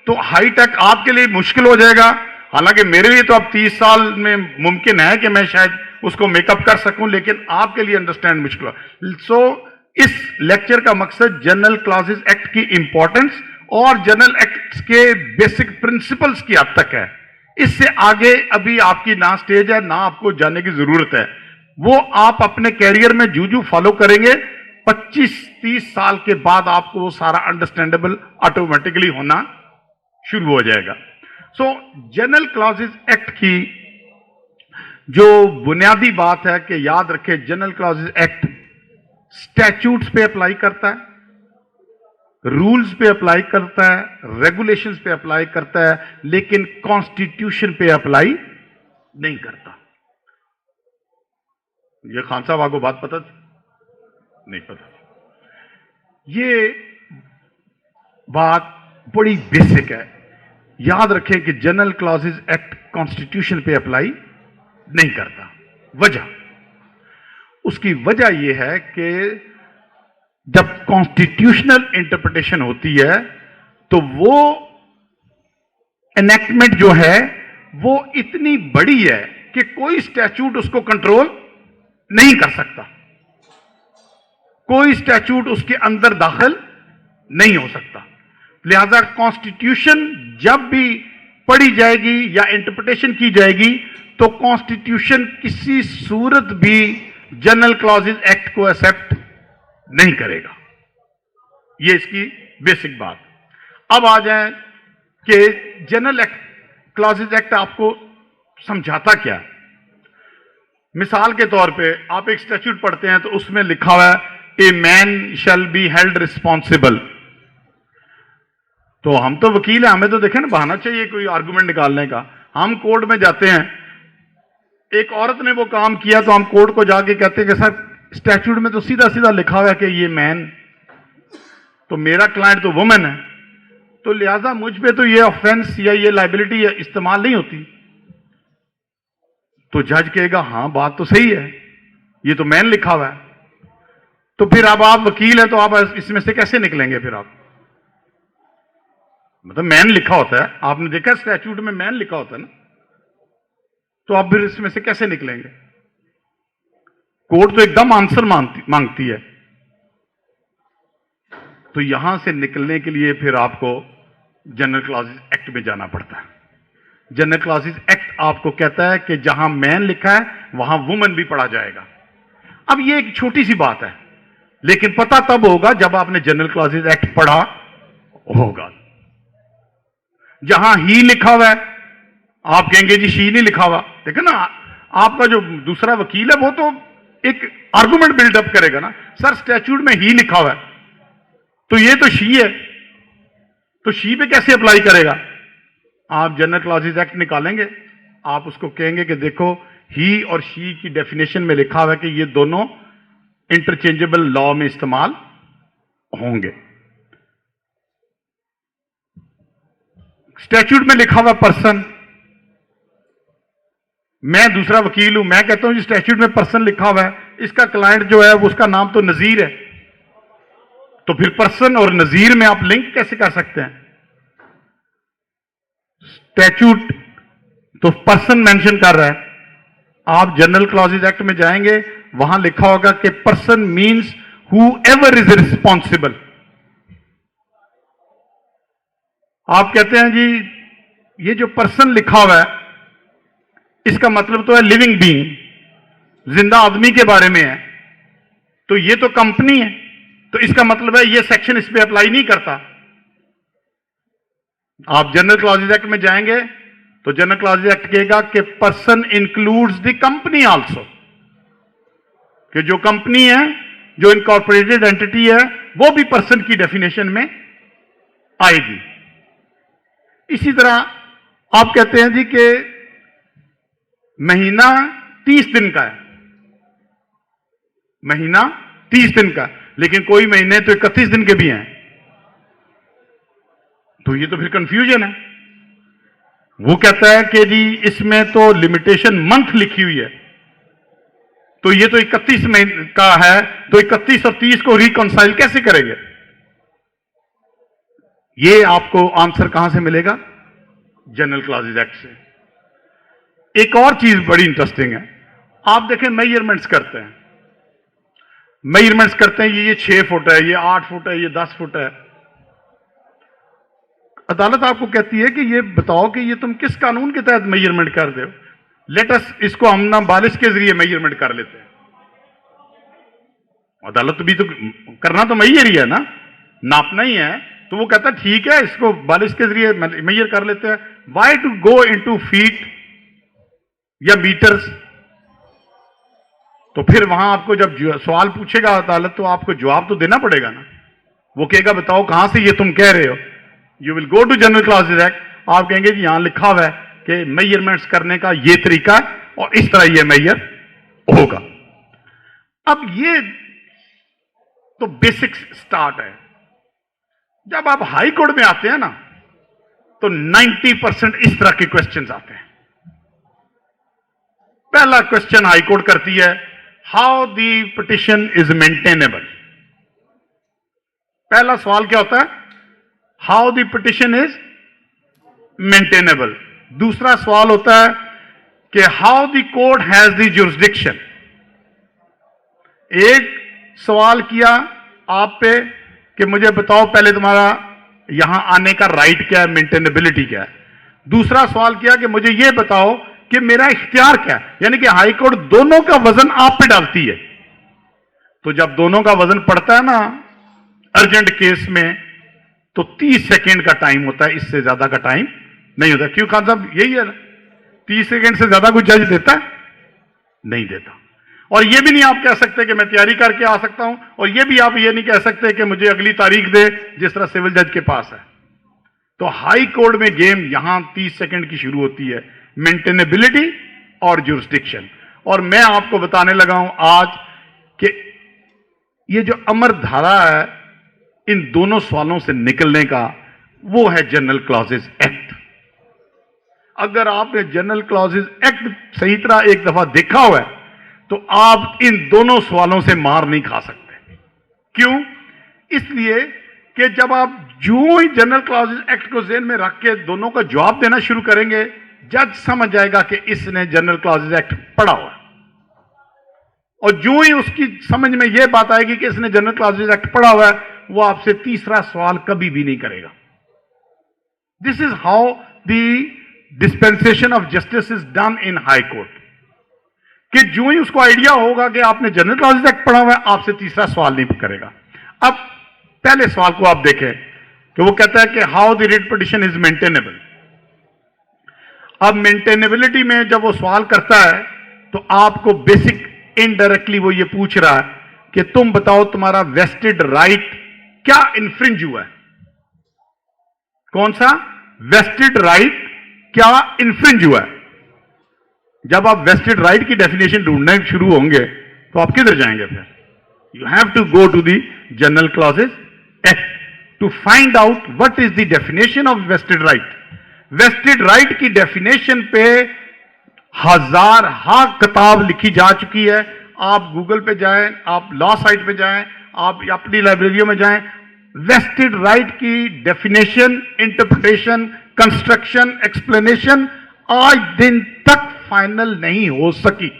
तो हाई टेक आपके लिए मुश्किल हो जाएगा, हालांकि मेरे लिए तो अब 30 साल में मुमकिन है कि मैं शायद उसको मेकअप कर सकूं, लेकिन आपके लिए अंडरस्टैंड मुश्किल हो। सो इस लेक्चर का मकसद जनरल क्लॉजेज एक्ट की इंपॉर्टेंस और जनरल एक्ट के बेसिक प्रिंसिपल्स की हद तक है। इससे आगे अभी आपकी ना स्टेज है ना आपको जानने की जरूरत है, वो आप अपने कैरियर में जू फॉलो करेंगे। 25-30 साल के बाद आपको वो सारा अंडरस्टैंडेबल ऑटोमेटिकली होना शुरू हो जाएगा। सो जनरल क्लॉजेज एक्ट की जो बुनियादी बात है कि याद रखें, जनरल क्लॉजेज एक्ट स्टैट्यूट्स पे अप्लाई करता है, रूल्स पे अप्लाई करता है, रेगुलेशंस पे अप्लाई करता है, लेकिन कॉन्स्टिट्यूशन पे अप्लाई नहीं करता। ये खान साहब आपको बात पता थी? नहीं पता। ये बात बड़ी बेसिक है। याद रखें कि जनरल क्लॉजेज एक्ट कॉन्स्टिट्यूशन पे अप्लाई नहीं करता। वजह, उसकी वजह यह है कि जब कॉन्स्टिट्यूशनल इंटरप्रिटेशन होती है तो वो एनेक्टमेंट जो है वो इतनी बड़ी है कि कोई स्टैट्यूट उसको कंट्रोल नहीं कर सकता, कोई स्टैट्यूट उसके अंदर दाखिल नहीं हो सकता। लिहाजा कॉन्स्टिट्यूशन जब भी पढ़ी जाएगी या इंटरप्रिटेशन की जाएगी तो कॉन्स्टिट्यूशन किसी सूरत भी जनरल क्लॉजेज एक्ट को एक्सेप्ट नहीं करेगा। ये इसकी बेसिक बात। अब आ जाए कि जनरल क्लॉजेज एक्ट आपको समझाता क्या। मिसाल के तौर पे आप एक स्टैट्यूट पढ़ते हैं तो उसमें लिखा हुआ है a man shall be held responsible. तो हम तो वकील हैं, हमें तो देखें ना बहाना चाहिए कोई आर्गुमेंट निकालने का। हम कोर्ट में जाते हैं, एक औरत ने वो काम किया तो हम कोर्ट को जाके कहते हैं कि सर स्टैट्यूट में तो सीधा सीधा लिखा हुआ है कि ये मैन, तो मेरा क्लाइंट तो वुमेन है, तो लिहाजा मुझ पे तो ये ऑफेंस या ये लाइबिलिटी इस्तेमाल नहीं होती। तो जज कहेगा हाँ बात तो सही है, ये तो मैन लिखा हुआ है। तो फिर अब आप वकील हैं तो आप इसमें से कैसे निकलेंगे? फिर आप मतलब मैन लिखा होता है, आपने देखा स्टैट्यूट में मैन लिखा होता है ना, तो आप फिर इसमें से कैसे निकलेंगे? कोर्ट तो एकदम आंसर मांगती है। तो यहां से निकलने के लिए फिर आपको जनरल क्लॉजेज एक्ट में जाना पड़ता है। जनरल क्लॉजेज एक्ट आपको कहता है कि जहां मैन लिखा है वहां वुमन भी पढ़ा जाएगा। अब ये एक छोटी सी बात है, लेकिन पता तब होगा जब आपने जनरल क्लॉजेज एक्ट पढ़ा होगा। जहां ही लिखा हुआ है आप कहेंगे जी शी नहीं लिखा हुआ, देखो ना, आपका जो दूसरा वकील है वो तो एक आर्गुमेंट बिल्डअप करेगा ना, सर स्टैट्यूट में ही लिखा हुआ है तो ये तो शी है, तो शी पे कैसे अप्लाई करेगा। आप जनरल क्लॉजेज एक्ट निकालेंगे, आप उसको कहेंगे कि देखो ही और शी की डेफिनेशन में लिखा हुआ है कि ये दोनों इंटरचेंजेबल लॉ में इस्तेमाल होंगे। स्टैट्यूट में लिखा हुआ पर्सन, मैं दूसरा वकील हूं, मैं कहता हूं जी स्टैट्यूट में पर्सन लिखा हुआ है, इसका क्लाइंट जो है वो उसका नाम तो नजीर है, तो फिर पर्सन और नजीर में आप लिंक कैसे कर सकते हैं। स्टैट्यूट तो पर्सन मेंशन कर रहा है, आप जनरल क्लॉजेज एक्ट में जाएंगे वहां लिखा होगा कि person means whoever is responsible. आप कहते हैं जी ये जो पर्सन लिखा हुआ है इसका मतलब तो है लिविंग बीइंग, जिंदा आदमी के बारे में है, तो ये तो कंपनी है, तो इसका मतलब है ये सेक्शन इस पे अप्लाई नहीं करता। आप जनरल क्लॉजेज एक्ट में जाएंगे तो जनरल क्लॉजेज एक्ट कहेगा कि person includes the company also, कि जो कंपनी है, जो इनकॉर्पोरेटेड एंटिटी है, वो भी पर्सन की डेफिनेशन में आएगी। इसी तरह आप कहते हैं जी कि महीना 30 दिन का है, महीना 30 दिन का, लेकिन कोई महीने तो 31 दिन के भी हैं, तो ये तो फिर कंफ्यूजन है। वो कहता है कि जी इसमें तो लिमिटेशन मंथ लिखी हुई है, तो ये तो 31 महीने का है, तो 31 और 30 को रिकॉन्साइल कैसे करेंगे। ये आपको आंसर कहां से मिलेगा, जनरल क्लॉजेज एक्ट से। एक और चीज बड़ी इंटरेस्टिंग है, आप देखें मेजरमेंट्स करते हैं, मेजरमेंट्स करते हैं, ये 6 फुट है, ये 8 फुट है, ये 10 फुट है। अदालत आपको कहती है कि ये बताओ कि ये तुम किस कानून के तहत मेजरमेंट कर रहे हो। लेट अस इसको हम ना बालिश के जरिए मेजरमेंट कर लेते हैं। अदालत भी तो करना तो मेजर ही है ना, नापना ही है, तो वो कहता है ठीक है इसको बालिश के जरिए मेजर कर लेते हैं। Why to go into feet या मीटर्स। तो फिर वहां आपको जब सवाल पूछेगा अदालत तो आपको जवाब तो देना पड़ेगा ना। वो कहेगा बताओ कहां से ये तुम कह रहे हो। You will go to General clauses Act, आप कहेंगे जी यहां लिखा हुआ है कि मेजरमेंट्स करने का ये तरीका और इस तरह ये मेजर होगा। अब ये तो बेसिक स्टार्ट है। जब आप हाई कोर्ट में आते हैं ना तो 90% इस तरह के क्वेश्चंस आते हैं। पहला क्वेश्चन हाई कोर्ट करती है, how the petition is maintainable. पहला सवाल क्या होता है, how the petition is maintainable. दूसरा सवाल होता है कि how the court has the jurisdiction. एक सवाल किया आप पे कि मुझे बताओ पहले तुम्हारा यहां आने का राइट क्या है, मेंटेनेबिलिटी क्या है। दूसरा सवाल किया कि मुझे यह बताओ कि मेरा इख्तियार क्या है, यानी कि हाई कोर्ट दोनों का वजन आप पे डालती है। तो जब दोनों का वजन पड़ता है ना अर्जेंट केस में, तो 30 सेकेंड का टाइम होता है, इससे ज्यादा का टाइम नहीं होता। क्यों खान साहब, यही है ना, 30 सेकेंड से ज्यादा कोई जज देता है, नहीं देता। और यह भी नहीं आप कह सकते कि मैं तैयारी करके आ सकता हूं, और यह भी आप ये नहीं कह सकते कि मुझे अगली तारीख दे जिस तरह सिविल जज के पास है। तो हाई कोर्ट में गेम यहां 30 सेकेंड की शुरू होती है, मेंटेनेबिलिटी और जुरिसडिक्शन। और मैं आपको बताने लगा हूं आज कि ये जो अमर धारा है इन दोनों सवालों से निकलने का, वो है जनरल क्लॉजेज एक्ट। अगर आपने जनरल क्लॉजेज एक्ट सही तरह एक दफा देखा हुआ है तो आप इन दोनों सवालों से मार नहीं खा सकते। क्यों? इसलिए कि जब आप जो ही जनरल क्लॉजेज एक्ट को ज़हन में रख के दोनों का जवाब देना शुरू करेंगे, जज समझ जाएगा कि इसने जनरल क्लॉजेज एक्ट पढ़ा हुआ। और जो ही उसकी समझ में यह बात आएगी कि इसने जनरल क्लॉजेज एक्ट पढ़ा हुआ है, वो आपसे तीसरा सवाल कभी भी नहीं करेगा। This is how the dispensation of justice is done in high court, कि जो ही उसको आइडिया होगा कि आपने जनरल क्लॉजेज एक्ट पढ़ा हुआ है, आपसे तीसरा सवाल नहीं करेगा। अब पहले सवाल को आप देखें कि वो कहता है कि how the writ petition is maintainable. अब मेंटेनेबिलिटी में जब वो सवाल करता है तो आपको बेसिक इनडायरेक्टली वो ये पूछ रहा है कि तुम बताओ तुम्हारा वेस्टेड राइट क्या इन्फ्रिंज हुआ है। कौन सा वेस्टेड राइट क्या इन्फ्रिंज हुआ है? जब आप वेस्टेड राइट की डेफिनेशन ढूंढने शुरू होंगे तो आप किधर जाएंगे? फिर you have to go to the General clauses Act to find out what is the definition of vested right. Vested right की डेफिनेशन पे हजार किताब लिखी जा चुकी है। आप गूगल पे जाएं, आप लॉ साइट पे जाएं, आप अपनी लाइब्रेरियों में जाएं, वेस्टेड राइट की डेफिनेशन, इंटरप्रिटेशन, कंस्ट्रक्शन, एक्सप्लेनेशन आज दिन तक फाइनल नहीं हो सकी।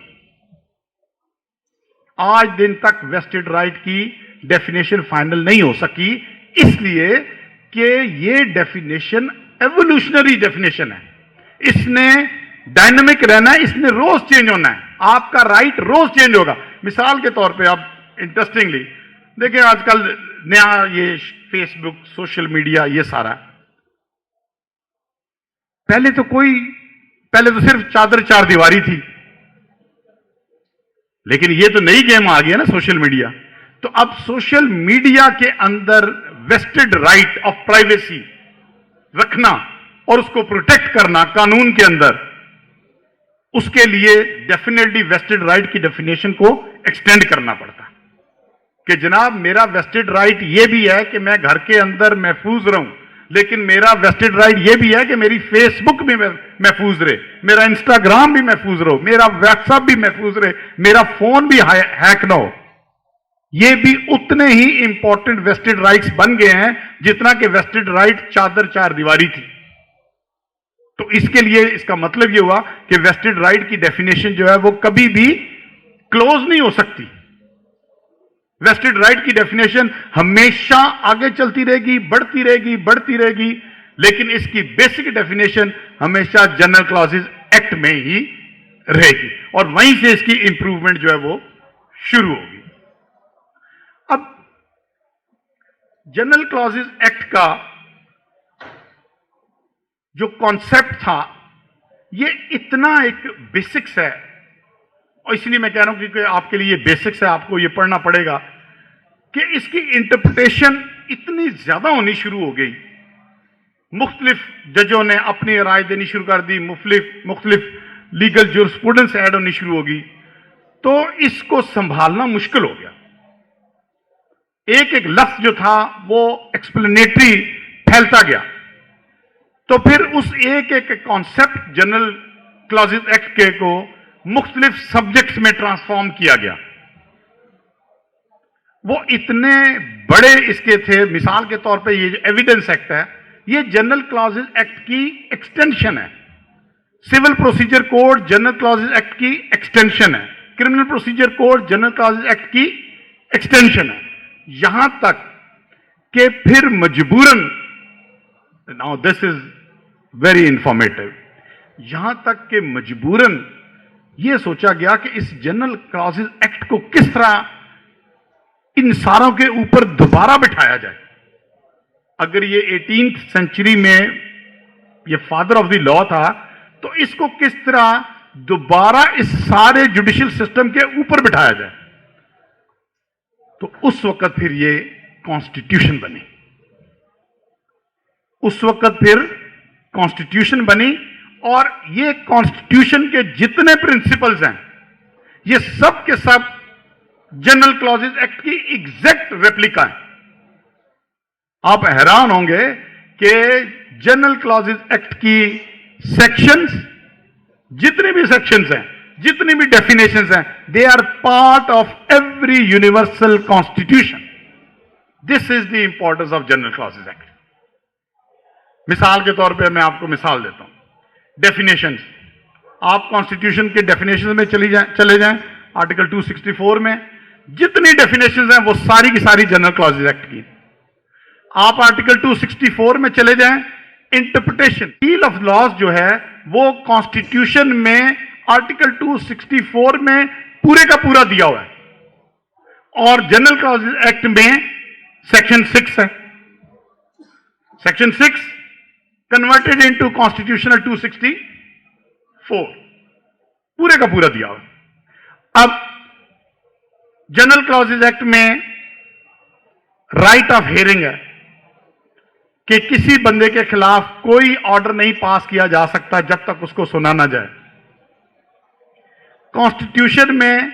आज दिन तक वेस्टेड राइट की डेफिनेशन फाइनल नहीं हो सकी, इसलिए कि ये डेफिनेशन एवोल्यूशनरी डेफिनेशन है। इसने डायनामिक रहना है, इसने रोज चेंज होना है। आपका राइट रोज चेंज होगा। मिसाल के तौर पे आप इंटरेस्टिंगली देखिए, आजकल नया ये फेसबुक, सोशल मीडिया, ये सारा, पहले तो सिर्फ चादर चार दीवारी थी, लेकिन ये तो नई गेम आ गया ना सोशल मीडिया। तो अब सोशल मीडिया के अंदर वेस्टेड राइट ऑफ प्राइवेसी रखना और उसको प्रोटेक्ट करना कानून के अंदर, उसके लिए डेफिनेटली वेस्टेड राइट की डेफिनेशन को एक्सटेंड करना पड़ता कि जनाब मेरा वेस्टेड राइट ये भी है कि मैं घर के अंदर महफूज रहूं, लेकिन मेरा वेस्टेड राइट ये भी है कि मेरी फेसबुक भी महफूज रहे, मेरा इंस्टाग्राम भी महफूज रहो, मेरा व्हाट्सएप भी महफूज रहे, मेरा फोन भी हैक ना हो। ये भी उतने ही इंपॉर्टेंट वेस्टेड राइट्स बन गए हैं जितना कि वेस्टेड राइट चादर चार दीवारी थी। तो इसके लिए इसका मतलब यह हुआ कि वेस्टेड राइट की डेफिनेशन जो है वो कभी भी क्लोज नहीं हो सकती। वेस्टेड राइट की डेफिनेशन हमेशा आगे चलती रहेगी, बढ़ती रहेगी, बढ़ती रहेगी, लेकिन इसकी बेसिक डेफिनेशन हमेशा जनरल क्लॉजेज एक्ट में ही रहेगी और वहीं से इसकी इंप्रूवमेंट जो है वो शुरू होगी। अब जनरल क्लॉजेज एक्ट का जो कॉन्सेप्ट था ये इतना एक बेसिक्स है, और इसलिए मैं कह रहा हूं कि आपके लिए बेसिक्स है, आपको ये पढ़ना पड़ेगा कि इसकी इंटरप्रिटेशन इतनी ज्यादा होनी शुरू हो गई। मुख्तलिफ जजों ने अपनी राय देनी शुरू कर दी, मुख्तलिफ लीगल जूरिस्प्रूडेंस ऐड होनी शुरू होगी, तो इसको संभालना मुश्किल हो गया। एक एक लफ्ज जो था वो एक्सप्लेनेटरी फैलता गया, तो फिर उस एक एक कॉन्सेप्ट जनरल क्लॉजेज एक्ट के को मुख्तलिफ सब्जेक्ट्स में ट्रांसफॉर्म किया गया। वो इतने बड़े इसके थे, मिसाल के तौर पे ये जो एविडेंस एक्ट है ये जनरल क्लॉजेज एक्ट की एक्सटेंशन है, civil procedure code general clauses act की एक्सटेंशन है, criminal procedure code general clauses act की एक्सटेंशन है, यहां तक कि फिर मजबूरन, now this is very informative, यहां तक कि मजबूरन यह सोचा गया कि इस जनरल क्लॉजेज एक्ट को किस तरह इन सारों के ऊपर दोबारा बिठाया जाए। अगर ये 18th सेंचुरी में ये फादर ऑफ द लॉ था, तो इसको किस तरह दोबारा इस सारे जुडिशियल सिस्टम के ऊपर बिठाया जाए। तो उस वक्त फिर ये कॉन्स्टिट्यूशन बनी, उस वक्त फिर कॉन्स्टिट्यूशन बनी, और ये कॉन्स्टिट्यूशन के जितने प्रिंसिपल्स हैं ये सब के सब जनरल क्लॉजेज एक्ट की एग्जैक्ट रेप्लिका है। आप हैरान होंगे कि जनरल क्लॉजेज एक्ट की सेक्शंस, जितने भी सेक्शंस हैं, जितनी भी डेफिनेशंस हैं, they are part of every universal constitution. This is the importance of general clauses act. मिसाल के तौर पे मैं आपको मिसाल देता हूं, डेफिनेशंस। आप कॉन्स्टिट्यूशन के डेफिनेशन में चले जाएं, आर्टिकल 264 में जितनी डेफिनेशंस हैं वो सारी की सारी जनरल क्लॉजेज एक्ट की। आप आर्टिकल 264 में चले जाएं, इंटरप्रिटेशन फील्ड ऑफ लॉज जो है वो कॉन्स्टिट्यूशन में आर्टिकल 264 में पूरे का पूरा दिया हुआ है, और जनरल क्लॉजेज एक्ट में सेक्शन 6 है। सेक्शन 6 कन्वर्टेड इनटू कॉन्स्टिट्यूशनल 264, पूरे का पूरा दिया हुआ। अब जनरल क्लॉजेज एक्ट में राइट ऑफ हियरिंग है कि किसी बंदे के खिलाफ कोई ऑर्डर नहीं पास किया जा सकता जब तक उसको सुना ना जाए। कॉन्स्टिट्यूशन में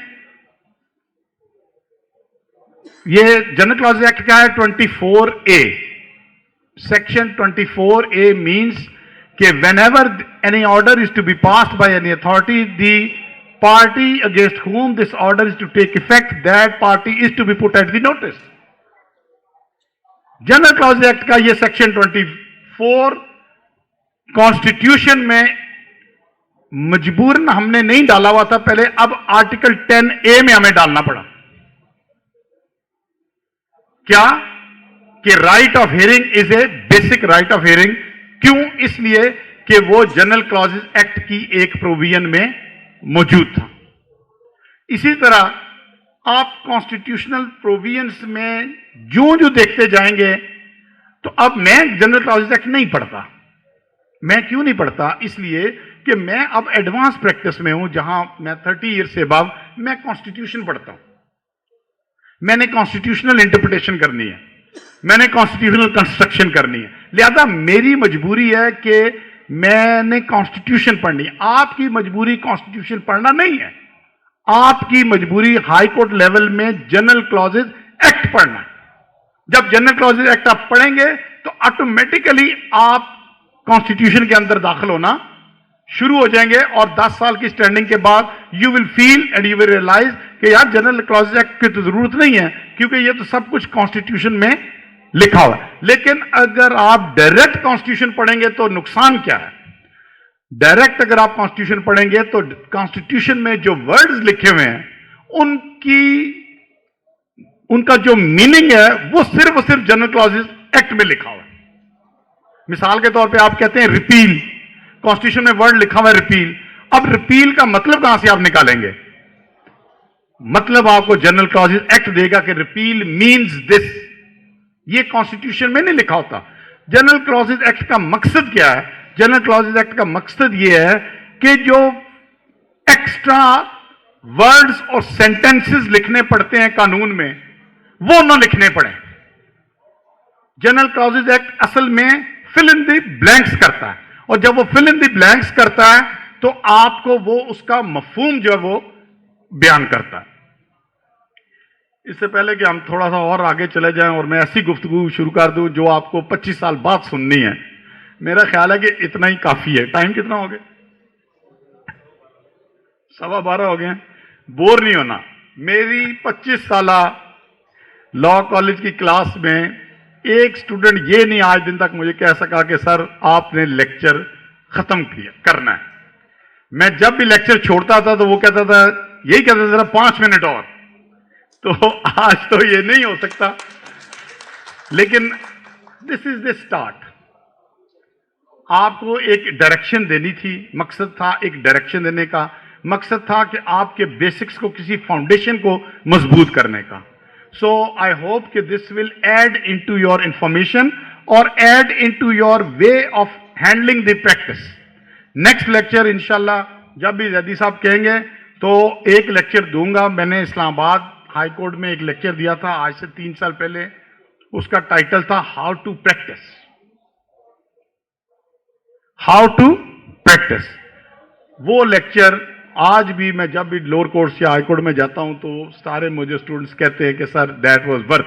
ये जनरल क्लॉजेज एक्ट क्या है? 24A, सेक्शन 24A मीन्स कि whenever any order is to be passed by any authority, the party against whom this order is to take effect, that party is to be put at the notice. General clause act का ये सेक्शन 24 कॉन्स्टिट्यूशन में मजबूरन हमने नहीं डाला हुआ था पहले, अब आर्टिकल 10A में हमें डालना पड़ा। क्या? कि right of hearing is a basic right of hearing. क्यों? इसलिए कि वो जनरल क्लॉजेज एक्ट की एक प्रोविजन में मौजूद था। इसी तरह आप कॉन्स्टिट्यूशनल प्रोविजंस में जो जो देखते जाएंगे, तो अब मैं जनरल क्लॉजेज एक्ट नहीं पढ़ता। मैं क्यों नहीं पढ़ता? इसलिए कि मैं अब एडवांस प्रैक्टिस में हूं, जहां मैं 30 ईयर से अब मैं कॉन्स्टिट्यूशन पढ़ता हूं। मैंने कॉन्स्टिट्यूशनल इंटरप्रिटेशन करनी है, मैंने कॉन्स्टिट्यूशनल कंस्ट्रक्शन करनी है, लिहाजा मेरी मजबूरी है कि मैंने कॉन्स्टिट्यूशन पढ़नी है। आपकी मजबूरी कॉन्स्टिट्यूशन पढ़ना नहीं है, आपकी मजबूरी हाई कोर्ट लेवल में जनरल क्लॉजेज एक्ट पढ़ना है। जब जनरल क्लॉजेज एक्ट आप पढ़ेंगे तो ऑटोमेटिकली आप कॉन्स्टिट्यूशन के अंदर दाखिल होना शुरू हो जाएंगे, और 10 साल की स्टैंडिंग के बाद you will feel and you will realise कि यार जनरल क्लॉजेज एक्ट की तो जरूरत नहीं है, क्योंकि ये तो सब कुछ कॉन्स्टिट्यूशन में लिखा हुआ है। लेकिन अगर आप डायरेक्ट कॉन्स्टिट्यूशन पढ़ेंगे तो नुकसान क्या है? डायरेक्ट अगर आप कॉन्स्टिट्यूशन पढ़ेंगे तो कॉन्स्टिट्यूशन में जो वर्ड्स लिखे हुए हैं उनका जो मीनिंग है वो सिर्फ और सिर्फ जनरल क्लॉजेज एक्ट में लिखा हुआ है। मिसाल के तौर पे आप कहते हैं रिपील, कॉन्स्टिट्यूशन में वर्ड लिखा हुआ है रिपील। अब रिपील का मतलब कहां से आप निकालेंगे? मतलब आपको जनरल क्लॉजेज एक्ट देगा कि रिपील मींस दिस। ये कॉन्स्टिट्यूशन में नहीं लिखा होता। जनरल क्लॉजेज एक्ट का मकसद क्या है? जनरल क्लॉजेज एक्ट का मकसद यह है कि जो एक्स्ट्रा वर्ड्स और सेंटेंसेस लिखने पड़ते हैं कानून में, वो ना लिखने पड़े। जनरल क्लॉजेज एक्ट असल में फिल इन द ब्लैंक्स करता है, और जब वो फिल इन द ब्लैंक्स करता है तो आपको वो उसका मफहूम जो है वो बयान करता है। इससे पहले कि हम थोड़ा सा और आगे चले जाएं और मैं ऐसी गुफ्तगू शुरू कर दूं जो आपको 25 साल बाद सुननी है, मेरा ख्याल है कि इतना ही काफी है। टाइम कितना हो गया? 12:15 हो गए। बोर नहीं होना। मेरी 25 साल लॉ कॉलेज की क्लास में एक स्टूडेंट ये नहीं आज दिन तक मुझे कह सका कि सर आपने लेक्चर खत्म करना है। मैं जब भी लेक्चर छोड़ता था तो वो कहता था, यही कहता था, जरा 5 मिनट और। तो आज तो ये नहीं हो सकता, लेकिन दिस इज द स्टार्ट। आपको एक डायरेक्शन देनी थी, मकसद था एक डायरेक्शन देने का, मकसद था कि आपके बेसिक्स को, किसी फाउंडेशन को मजबूत करने का। सो आई होप कि this will add into your information और add into your way of handling the practice. Next lecture इंशाल्लाह जब भी जैदी साहब कहेंगे तो एक लेक्चर दूंगा। मैंने इस्लामाबाद हाई कोर्ट में एक लेक्चर दिया था आज से 3 साल पहले, उसका टाइटल था how to practise. How to practise. वो लेक्चर आज भी मैं जब भी लोअर कोर्ट या हाई कोर्ट में जाता हूं तो सारे मुझे स्टूडेंट्स कहते हैं कि सर दैट वाज वर्थ।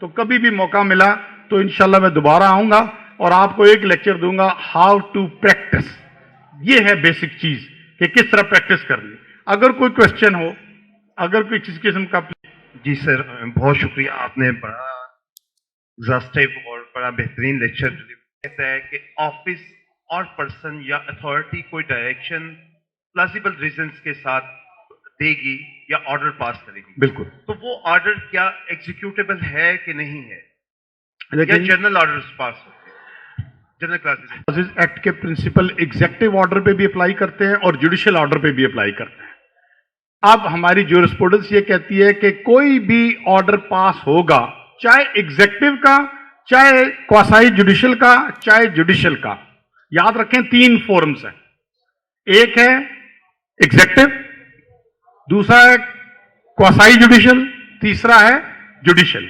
तो कभी भी मौका मिला तो इंशाल्लाह मैं दोबारा आऊंगा और आपको एक लेक्चर दूंगा हाउ टू प्रैक्टिस। ये है बेसिक चीज कि किस तरह प्रैक्टिस करनी। अगर कोई क्वेश्चन हो, अगर कोई किसी किस्म का। जी सर, बहुत शुक्रिया, आपने बड़ा एग्जॉस्टिव और बड़ा बेहतरीन लेक्चर कहता है कि ऑफिस और पर्सन या अथॉरिटी कोई डायरेक्शन प्लॉजिबल रीजंस के साथ देगी या ऑर्डर पास करेगी, बिल्कुल। तो वो ऑर्डर क्या एग्जीक्यूटेबल है कि नहीं है, या लेकिन जनरल ऑर्डर्स पास होते हैं? जनरल क्लासेस एक्ट के प्रिंसिपल एग्जेक्टिव ऑर्डर पे भी अप्लाई करते हैं और जुडिशियल ऑर्डर पे भी अप्लाई करते हैं। अब हमारी ज्यूरिस्प्रूडेंस ये कहती है कि कोई भी ऑर्डर पास होगा, चाहे एग्जेक्टिव का, चाहे क्वासाई जुडिशियल का, चाहे जुडिशियल का, याद रखें 3 फॉर्म्स हैं। एक है एग्जेक्टिव, दूसरा है क्वासाई जुडिशियल, तीसरा है जुडिशियल।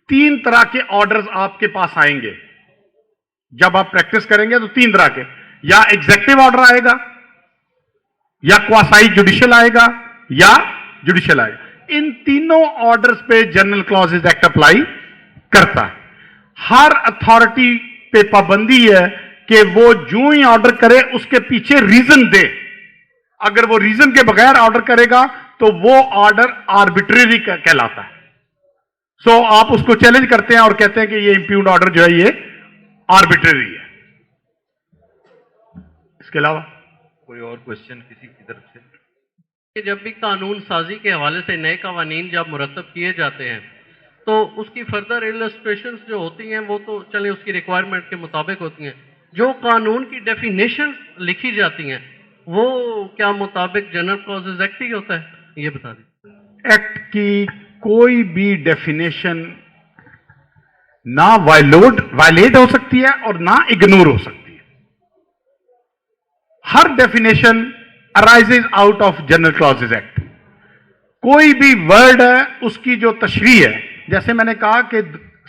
3 तरह के ऑर्डर्स आपके पास आएंगे जब आप प्रैक्टिस करेंगे, तो 3 तरह के, या एग्जेक्टिव ऑर्डर आएगा, या क्वासाई जुडिशियल आएगा, या जुडिशियल आएगा। इन तीनों ऑर्डर्स पे जनरल क्लॉजेज एक्ट अप्लाई करता है। हर अथॉरिटी पे पाबंदी है कि वो जो ही ऑर्डर करे उसके पीछे रीजन दे। अगर वो रीजन के बगैर ऑर्डर करेगा तो वो ऑर्डर आर्बिट्रेरी कहलाता है। सो आप उसको चैलेंज करते हैं और कहते हैं कि ये इंप्यूग्ड ऑर्डर जो है ये आर्बिट्रेरी है। इसके अलावा कोई और क्वेश्चन किसी की तरफ से? जब भी कानून साजी के हवाले से नए कवानीन जब मुरतब किए जाते हैं तो उसकी फर्दर इलस्ट्रेशंस जो होती हैं वो तो चले उसकी रिक्वायरमेंट के मुताबिक होती हैं, जो कानून की डेफिनेशन लिखी जाती हैं वो क्या मुताबिक जनरल क्लॉजेज एक्ट ही होता है, ये बता दें। एक्ट की कोई भी डेफिनेशन ना वायलेट हो सकती है और ना इग्नोर हो सकती है। हर definition arises out of general clauses Act. कोई भी वर्ड है उसकी जो तशरीह है, जैसे मैंने कहा कि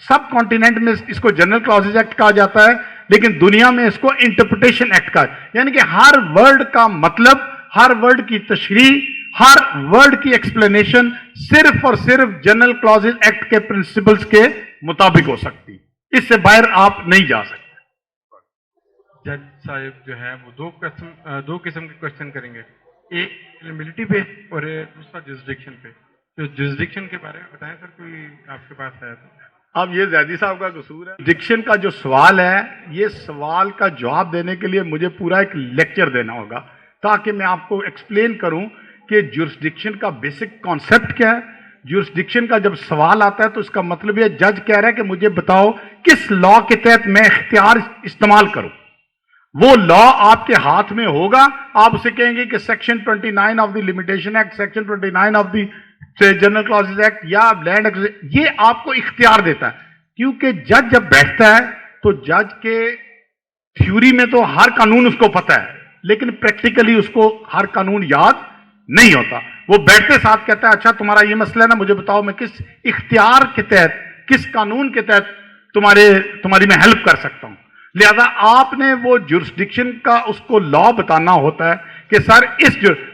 सब कॉन्टिनेंट में इसको जनरल क्लॉजेज एक्ट कहा जाता है, लेकिन दुनिया में इसको इंटरप्रिटेशन एक्ट का, यानी कि हर वर्ड का मतलब, हर वर्ड की तशरीह, हर वर्ड की एक्सप्लेनेशन सिर्फ और सिर्फ जनरल क्लॉजेज एक्ट के प्रिंसिपल्स के मुताबिक हो सकती, इससे बाहर आप नहीं जा सकते। जज साहब जो है वो दो किस्म के क्वेश्चन करेंगे, एक एलिजिबिलिटी पे और दूसरा जुरिसडिक्शन पे। तो जुरिसडिक्शन के बारे में बताएं सर, कोई आपके पास है तो। अब ये जैदी साहब का कसूर है। जुरिसडिक्शन का जो सवाल है, ये सवाल का जवाब देने के लिए मुझे पूरा एक लेक्चर देना होगा ताकि मैं आपको एक्सप्लेन करूं कि जुरिसडिक्शन का बेसिक कॉन्सेप्ट क्या है। जुरिसडिक्शन का जब सवाल आता है तो इसका मतलब ये जज कह रहा है कि मुझे बताओ किस लॉ के तहत मैं इख्तियार इस्तेमाल करूं। वो लॉ आपके हाथ में होगा, आप उसे कहेंगे कि section 29 of the limitation act, section 29 of the General clauses act या लैंड एक्ट, ये आपको इख्तियार देता है। क्योंकि जज जब बैठता है तो जज के थ्योरी में तो हर कानून उसको पता है, लेकिन प्रैक्टिकली उसको हर कानून याद नहीं होता। वो बैठते साथ कहता है अच्छा तुम्हारा ये मसला है ना, मुझे बताओ मैं किस इख्तियार के तहत, किस कानून के तहत तुम्हारी मैं हेल्प कर सकता हूं। लिहाजा आपने वो जुरिसडिक्शन का उसको लॉ बताना होता है कि सर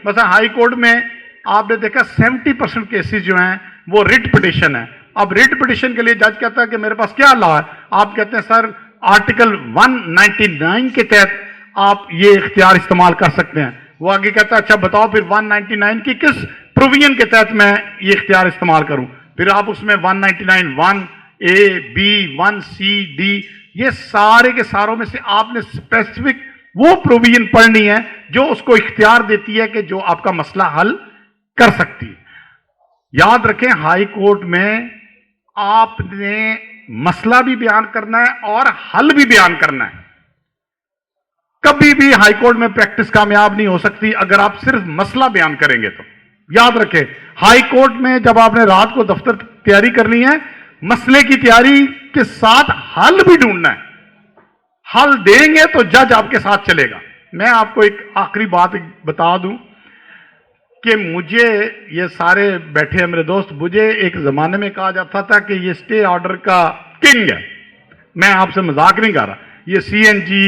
मतलब हाई कोर्ट में आपने देखा 70% केसेस जो हैं वो रिट पिटिशन है। अब रिट पिटिशन के लिए जज कहता है कि मेरे पास क्या लॉ है, आप कहते हैं सर आर्टिकल 199 के तहत आप ये इख्तियार इस्तेमाल कर सकते हैं। वो आगे कहता है अच्छा बताओ फिर 199 की किस प्रोविजन के तहत मैं ये इख्तियार इस्तेमाल करूं। फिर आप उसमें 199 1A B 1C D ये सारे के सारों में से आपने स्पेसिफिक वो प्रोविजन पढ़नी है जो उसको इख्तियार देती है कि जो आपका मसला हल कर सकती है। याद रखें हाई कोर्ट में आपने मसला भी बयान करना है और हल भी बयान करना है। कभी भी हाई कोर्ट में प्रैक्टिस कामयाब नहीं हो सकती अगर आप सिर्फ मसला बयान करेंगे। तो याद रखें हाई कोर्ट में जब आपने रात को दफ्तर तैयारी करनी है, मसले की तैयारी के साथ हल भी ढूंढना है। हल देंगे तो जज आपके साथ चलेगा। मैं आपको एक आखिरी बात बता दूं कि मुझे ये सारे बैठे हैं मेरे दोस्त, मुझे एक जमाने में कहा जाता था कि ये स्टे ऑर्डर का किंग है। मैं आपसे मजाक नहीं कर रहा। ये CNG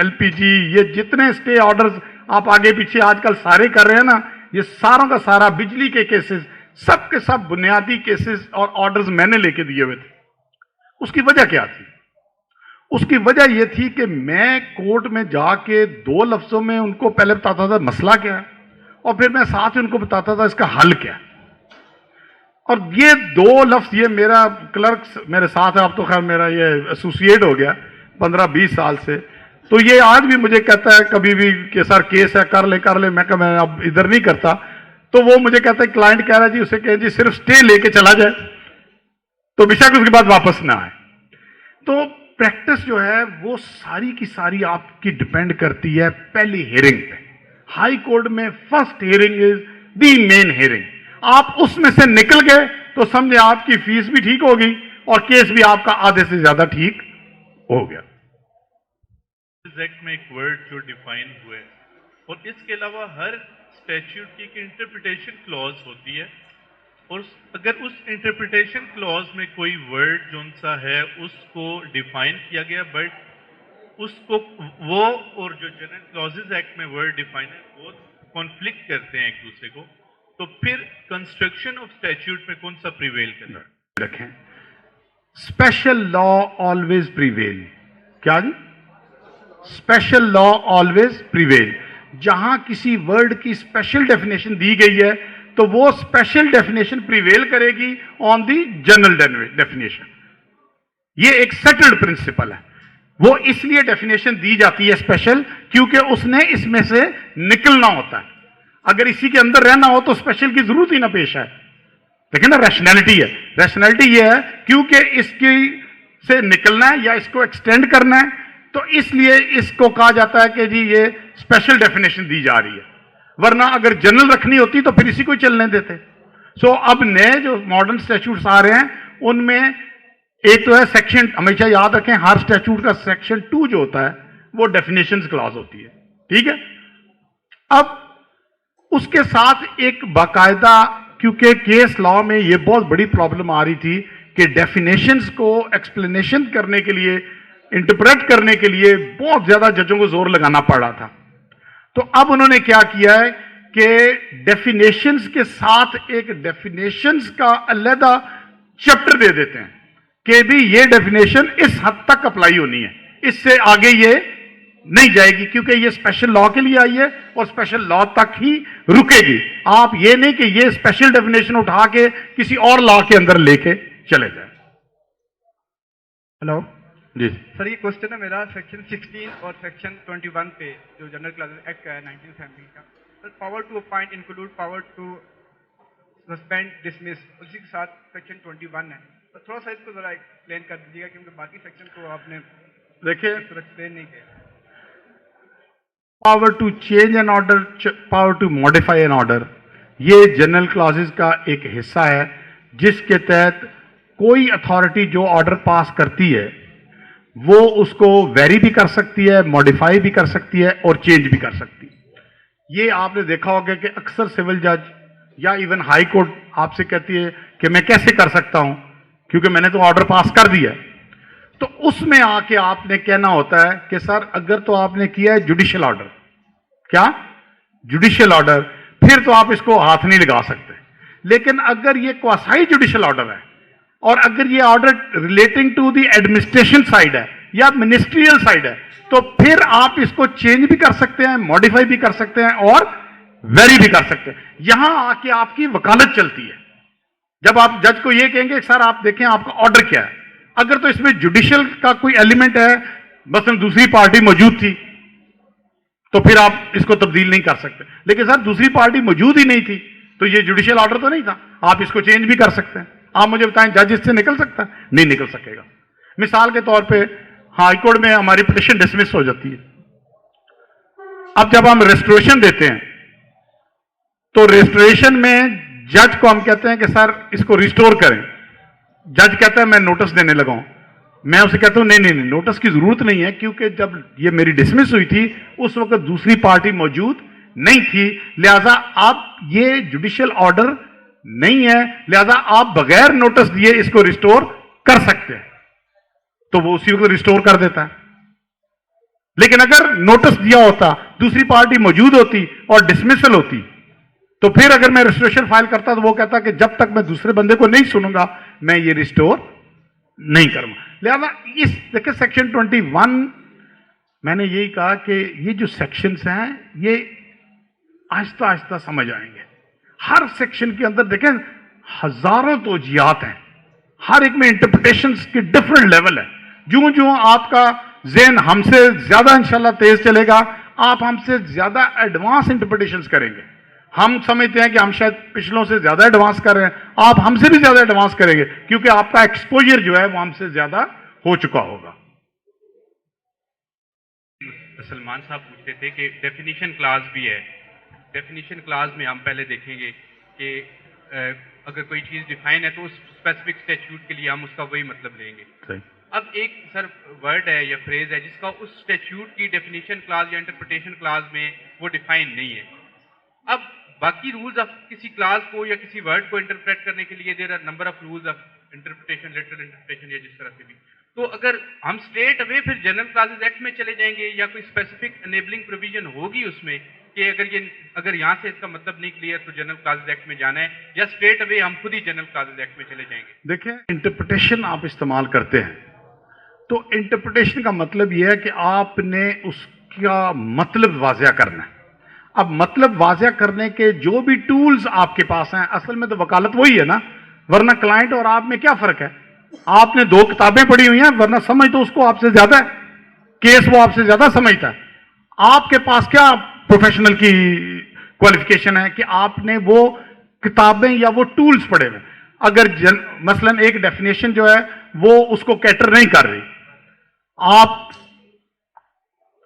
LPG ये जितने स्टे ऑर्डर्स आप आगे पीछे आजकल सारे कर रहे हैं ना, ये सारों का सारा बिजली के केसेस, सब के सब बुनियादी केसेस और ऑर्डर्स मैंने लेके दिए हुए थे। उसकी वजह क्या थी? उसकी वजह यह थी कि मैं कोर्ट में जाके 2 लफ्जों में उनको पहले बताता था मसला क्या है और फिर मैं साथ ही उनको बताता था इसका हल क्या है। और ये 2 लफ्ज, ये मेरा क्लर्क मेरे साथ है, अब तो खैर मेरा ये एसोसिएट हो गया 15-20 साल से, तो ये आज भी मुझे कहता है कभी भी कि सर केस है कर ले। मैं अब इधर नहीं करता। तो वो मुझे कहता है, क्लाइंट कह रहा है जी, उसे कहें जी सिर्फ स्टे लेके चला जाए, तो बेशक उसके बाद वापस ना आए। तो प्रैक्टिस जो है वो सारी की सारी आपकी डिपेंड करती है पहली हियरिंग पे। हाई कोर्ट में first hearing is the main hearing. आप उसमें से निकल गए तो समझे आपकी फीस भी ठीक होगी और केस भी आपका आधे से ज्यादा ठीक हो गया। इस एक्ट में एक वर्ड जो डिफाइन हुए और इसके अलावा हर स्टैट्यूट की एक इंटरप्रिटेशन क्लॉज होती है, और अगर उस इंटरप्रिटेशन क्लॉज में कोई वर्ड जो सा है उसको डिफाइन किया गया, बट उसको वो और जो जनरल क्लॉजेज एक्ट में वर्ड डिफाइन है वो कॉन्फ्लिक्ट करते हैं एक दूसरे को, तो फिर कंस्ट्रक्शन ऑफ स्टैट्यूट में कौन सा प्रिवेल करें? रखें स्पेशल लॉ ऑलवेज प्रिवेल। क्या जी? Special law always prevail. जहां किसी वर्ड की स्पेशल डेफिनेशन दी गई है तो वो स्पेशल डेफिनेशन प्रिवेल करेगी ऑन दी जनरल डेफिनेशन। ये एक सेटल्ड प्रिंसिपल है। वो इसलिए डेफिनेशन दी जाती है स्पेशल, क्योंकि उसने इसमें से निकलना होता है। अगर इसी के अंदर रहना हो तो स्पेशल की जरूरत ही ना पेश है। देखिए ना, रैशनैलिटी है। रैशनैलिटी ये है क्योंकि इसकी से निकलना है या इसको एक्सटेंड करना है, तो इसलिए इसको कहा जाता है कि जी ये स्पेशल डेफिनेशन दी जा रही है। वरना अगर जनरल रखनी होती तो फिर इसी को चलने देते। सो अब नए जो मॉडर्न स्टैट्यूट्स आ रहे हैं उनमें एक तो है सेक्शन, हमेशा याद रखें हर स्टैट्यूट का सेक्शन 2 जो होता है वो डेफिनेशंस क्लॉज होती है, ठीक है। अब उसके साथ एक बाकायदा, क्योंकि केस लॉ में ये बहुत बड़ी प्रॉब्लम आ रही थी कि डेफिनेशंस को एक्सप्लेनेशन करने के लिए, इंटरप्रेट करने के लिए बहुत ज्यादा जजों को जोर लगाना पड़ रहा था। तो अब उन्होंने क्या किया है कि डेफिनेशंस के साथ एक डेफिनेशंस का अलग चैप्टर दे देते हैं कि भी ये डेफिनेशन इस हद तक अप्लाई होनी है, इससे आगे ये नहीं जाएगी, क्योंकि ये स्पेशल लॉ के लिए आई है और स्पेशल लॉ तक ही रुकेगी। आप ये नहीं कि ये स्पेशल डेफिनेशन उठा के किसी और लॉ के अंदर लेके चले जाए। हेलो जी सर, ये क्वेश्चन है मेरा सेक्शन 16 और सेक्शन 21 पे, जो जनरल क्लासेस एक्ट का है 1970 का। Sir, power to appoint include power to suspend dismiss, उसी के साथ सेक्शन 21 है। तो थोड़ा सा इसको जरा एक्सप्लेन कर दीजिएगा, क्योंकि बाकी सेक्शन को आपने देखिए एक्सप्लेन नहीं किया। Power to change an order, power to modify an order, ये जनरल क्लॉजेज का एक हिस्सा है जिसके तहत कोई अथॉरिटी जो ऑर्डर पास करती है वो उसको वेरी भी कर सकती है, मॉडिफाई भी कर सकती है और चेंज भी कर सकती है। ये आपने देखा होगा कि अक्सर सिविल जज या इवन हाई कोर्ट आपसे कहती है कि मैं कैसे कर सकता हूं, क्योंकि मैंने तो ऑर्डर पास कर दिया। तो उसमें आके आपने कहना होता है कि सर अगर तो आपने किया है जुडिशियल ऑर्डर, क्या जुडिशियल ऑर्डर, फिर तो आप इसको हाथ नहीं लगा सकते। लेकिन अगर ये क्वासाई जुडिशियल ऑर्डर है और अगर ये order relating to the administration side है या मिनिस्ट्रियल साइड है, तो फिर आप इसको चेंज भी कर सकते हैं, मॉडिफाई भी कर सकते हैं और वेरी भी कर सकते हैं। यहां आके आपकी वकालत चलती है। जब आप जज को ये कहेंगे सर आप देखें आपका ऑर्डर क्या है, अगर तो इसमें जुडिशियल का कोई एलिमेंट है, बस दूसरी पार्टी मौजूद थी, तो फिर आप इसको तब्दील नहीं कर सकते। लेकिन सर दूसरी पार्टी मौजूद ही नहीं थी तो ये जुडिशियल ऑर्डर तो नहीं था, आप इसको चेंज भी कर सकते हैं। आप मुझे बताएं जज इससे निकल सकता है? नहीं निकल सकेगा। मिसाल के तौर पे हाईकोर्ट में हमारी पिटीशन डिसमिस हो जाती है। अब जब हम रेस्टोरेशन देते हैं तो रेस्टोरेशन में जज को हम कहते हैं कि सर इसको रिस्टोर करें। जज कहता है मैं नोटिस देने लगा हूं। मैं उसे कहता हूं नहीं नहीं नहीं, नोटिस की जरूरत नहीं है, क्योंकि जब ये मेरी डिसमिस हुई थी उस वक्त दूसरी पार्टी मौजूद नहीं थी, लिहाजा आप ये जुडिशियल ऑर्डर नहीं है, लिहाजा आप बगैर नोटिस दिए इसको रिस्टोर कर सकते हैं। तो वो उसी वक्त रिस्टोर कर देता है। लेकिन अगर नोटिस दिया होता, दूसरी पार्टी मौजूद होती और डिसमिसल होती, तो फिर अगर मैं रेस्टोरेशन फाइल करता तो वो कहता कि जब तक मैं दूसरे बंदे को नहीं सुनूंगा मैं ये रिस्टोर नहीं करूंगा। लिहाजा इस देखिए सेक्शन 21 मैंने यही कहा कि ये जो सेक्शंस हैं ये आहिस्ता आहिस्ता समझ आएंगे। हर सेक्शन के अंदर देखें हजारों तोजियात हैं, हर एक में इंटरप्रिटेशंस के डिफरेंट लेवल है। जो जो आपका ज़हन हमसे ज्यादा इंशाल्लाह तेज चलेगा, आप हमसे ज्यादा एडवांस इंटरप्रिटेशंस करेंगे। हम समझते हैं कि हम शायद पिछलों से ज्यादा एडवांस कर रहे हैं, आप हमसे भी ज्यादा एडवांस करेंगे क्योंकि आपका एक्सपोजर जो है वो हमसे ज्यादा हो चुका होगा। सलमान साहब पूछ रहे थे कि डेफिनेशन क्लास भी है। डेफिनेशन क्लास में हम पहले देखेंगे कि अगर कोई चीज़ डिफाइन है तो उस स्पेसिफिक स्टैट्यूट के लिए हम उसका वही मतलब लेंगे। अब एक सर वर्ड है या फ्रेज है जिसका उस स्टैट्यूट की डेफिनेशन क्लास या इंटरप्रिटेशन क्लास में वो डिफाइन नहीं है। अब बाकी रूल्स ऑफ किसी क्लास को या किसी वर्ड को इंटरप्रेट करने के लिए there are number of rules of interpretation, literal interpretation या जिस तरह से भी। तो अगर हम स्ट्रेट अवे फिर जनरल क्लासेस एक्ट में चले जाएंगे या कोई स्पेसिफिक एनेबलिंग प्रोविजन होगी उसमें कि अगर यहाँ से इसका मतलब नहीं क्लियर तो जनरल क्लासेस एक्ट में जाना है, या स्ट्रेट अवे हम खुद ही जनरल क्लासेस एक्ट में चले जाएंगे? देखिए, इंटरप्रिटेशन आप इस्तेमाल करते हैं तो इंटरप्रिटेशन का मतलब यह है कि आपने उसका मतलब वाज़िया करना है। अब मतलब वाज़िया करने के जो भी टूल्स आपके पास हैं, असल में तो वकालत वही है ना, वरना क्लाइंट और आप में क्या फर्क है? आपने 2 किताबें पढ़ी हुई हैं, वरना समझ तो उसको आपसे ज्यादा है, केस वो आपसे ज्यादा समझता है। आपके पास क्या प्रोफेशनल की क्वालिफिकेशन है कि आपने वो किताबें या वो टूल्स पढ़े हुए। अगर मसलन एक डेफिनेशन जो है वो उसको कैटर नहीं कर रही, आप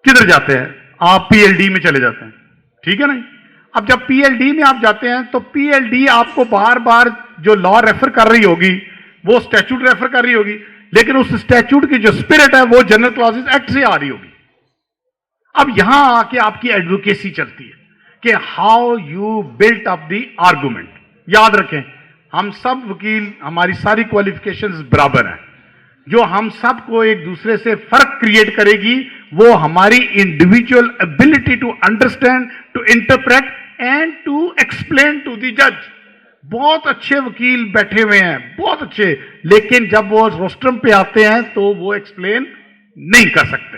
किधर जाते हैं? आप पीएलडी में चले जाते हैं, ठीक है नहीं? अब जब पीएलडी में आप जाते हैं तो पीएलडी आपको बार बार जो लॉ रेफर कर रही होगी वो स्टैट्यूट रेफर कर रही होगी, लेकिन उस स्टैट्यूट की जो स्पिरिट है वो जनरल क्लॉजेस एक्ट से आ रही होगी। अब यहां आके आपकी एडवोकेसी चलती है कि how you built up the argument. याद रखें, हम सब वकील, हमारी सारी क्वालिफिकेशंस बराबर हैं। जो हम सबको एक दूसरे से फर्क क्रिएट करेगी वो हमारी individual ability to understand, to interpret and to explain to the जज। बहुत अच्छे वकील बैठे हुए हैं, बहुत अच्छे, लेकिन जब वो रोस्ट्रम पे आते हैं तो वो एक्सप्लेन नहीं कर सकते।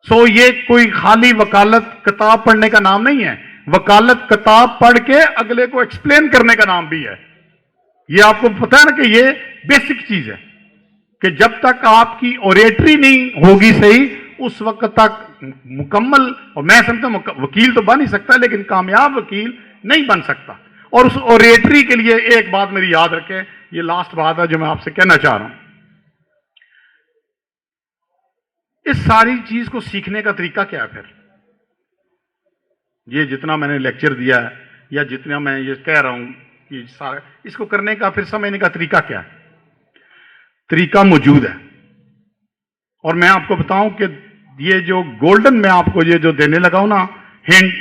सो ये कोई खाली वकालत किताब पढ़ने का नाम नहीं है। वकालत किताब पढ़ के अगले को एक्सप्लेन करने का नाम भी है। ये आपको पता है ना कि ये बेसिक चीज है कि जब तक आपकी ओरेटरी नहीं होगी सही, उस वक्त तक मुकम्मल, और मैं समझता हूं वकील तो बन ही सकता है लेकिन कामयाब वकील नहीं बन सकता। और उस ओरेटरी के लिए एक बात मेरी याद रखें, ये लास्ट बात है जो मैं आपसे कहना चाह रहा हूं। इस सारी चीज को सीखने का तरीका क्या है? फिर ये जितना मैंने लेक्चर दिया है या जितना मैं ये कह रहा हूं कि सारा, इसको करने का फिर समझने का तरीका क्या है? तरीका मौजूद है। और मैं आपको बताऊं कि ये जो गोल्डन मैं आपको ये जो देने लगा हूं ना हिंट,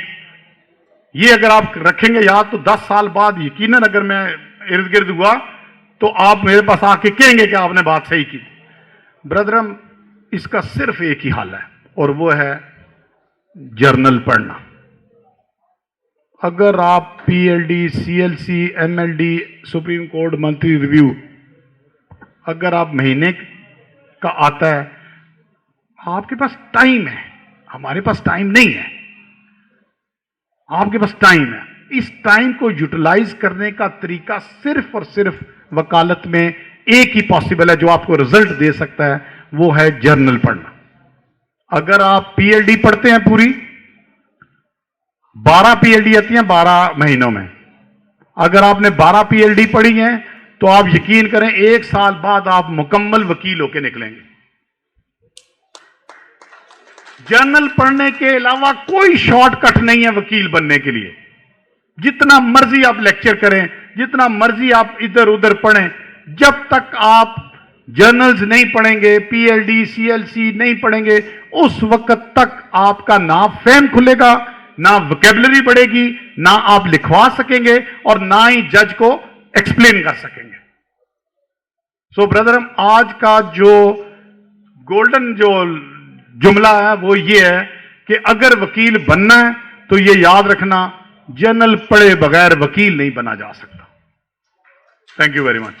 ये अगर आप रखेंगे याद तो 10 साल बाद यकीनन अगर मैं इर्द गिर्द हुआ तो आप मेरे पास आके कहेंगे कि आपने बात सही की। ब्रदरम, इसका सिर्फ एक ही हल है और वो है जर्नल पढ़ना। अगर आप PLD, CLC, MLD, supreme court monthly review अगर आप महीने का आता है, आपके पास टाइम है, हमारे पास टाइम नहीं है, आपके पास टाइम है। इस टाइम को यूटिलाइज करने का तरीका सिर्फ और सिर्फ वकालत में एक ही पॉसिबल है जो आपको रिजल्ट दे सकता है, वो है जर्नल पढ़ना। अगर आप पीएलडी पढ़ते हैं, पूरी 12 पीएलडी आती हैं 12 महीनों में, अगर आपने 12 पीएलडी पढ़ी हैं तो आप यकीन करें 1 साल बाद आप मुकम्मल वकील होकर निकलेंगे। जर्नल पढ़ने के अलावा कोई शॉर्टकट नहीं है वकील बनने के लिए। जितना मर्जी आप लेक्चर करें, जितना मर्जी आप इधर उधर पढ़ें, जब तक आप जर्नल्स नहीं पढ़ेंगे, पीएलडी, सीएलसी नहीं पढ़ेंगे, उस वक्त तक आपका ना फहम खुलेगा, ना वोकैबुलरी बढ़ेगी, ना आप लिखवा सकेंगे और ना ही जज को एक्सप्लेन कर सकेंगे। सो ब्रदर, आज का जो गोल्डन जो जुमला है वो ये है कि अगर वकील बनना है तो ये याद रखना, जर्नल पढ़े बगैर वकील नहीं बना जा सकता। Thank you very much.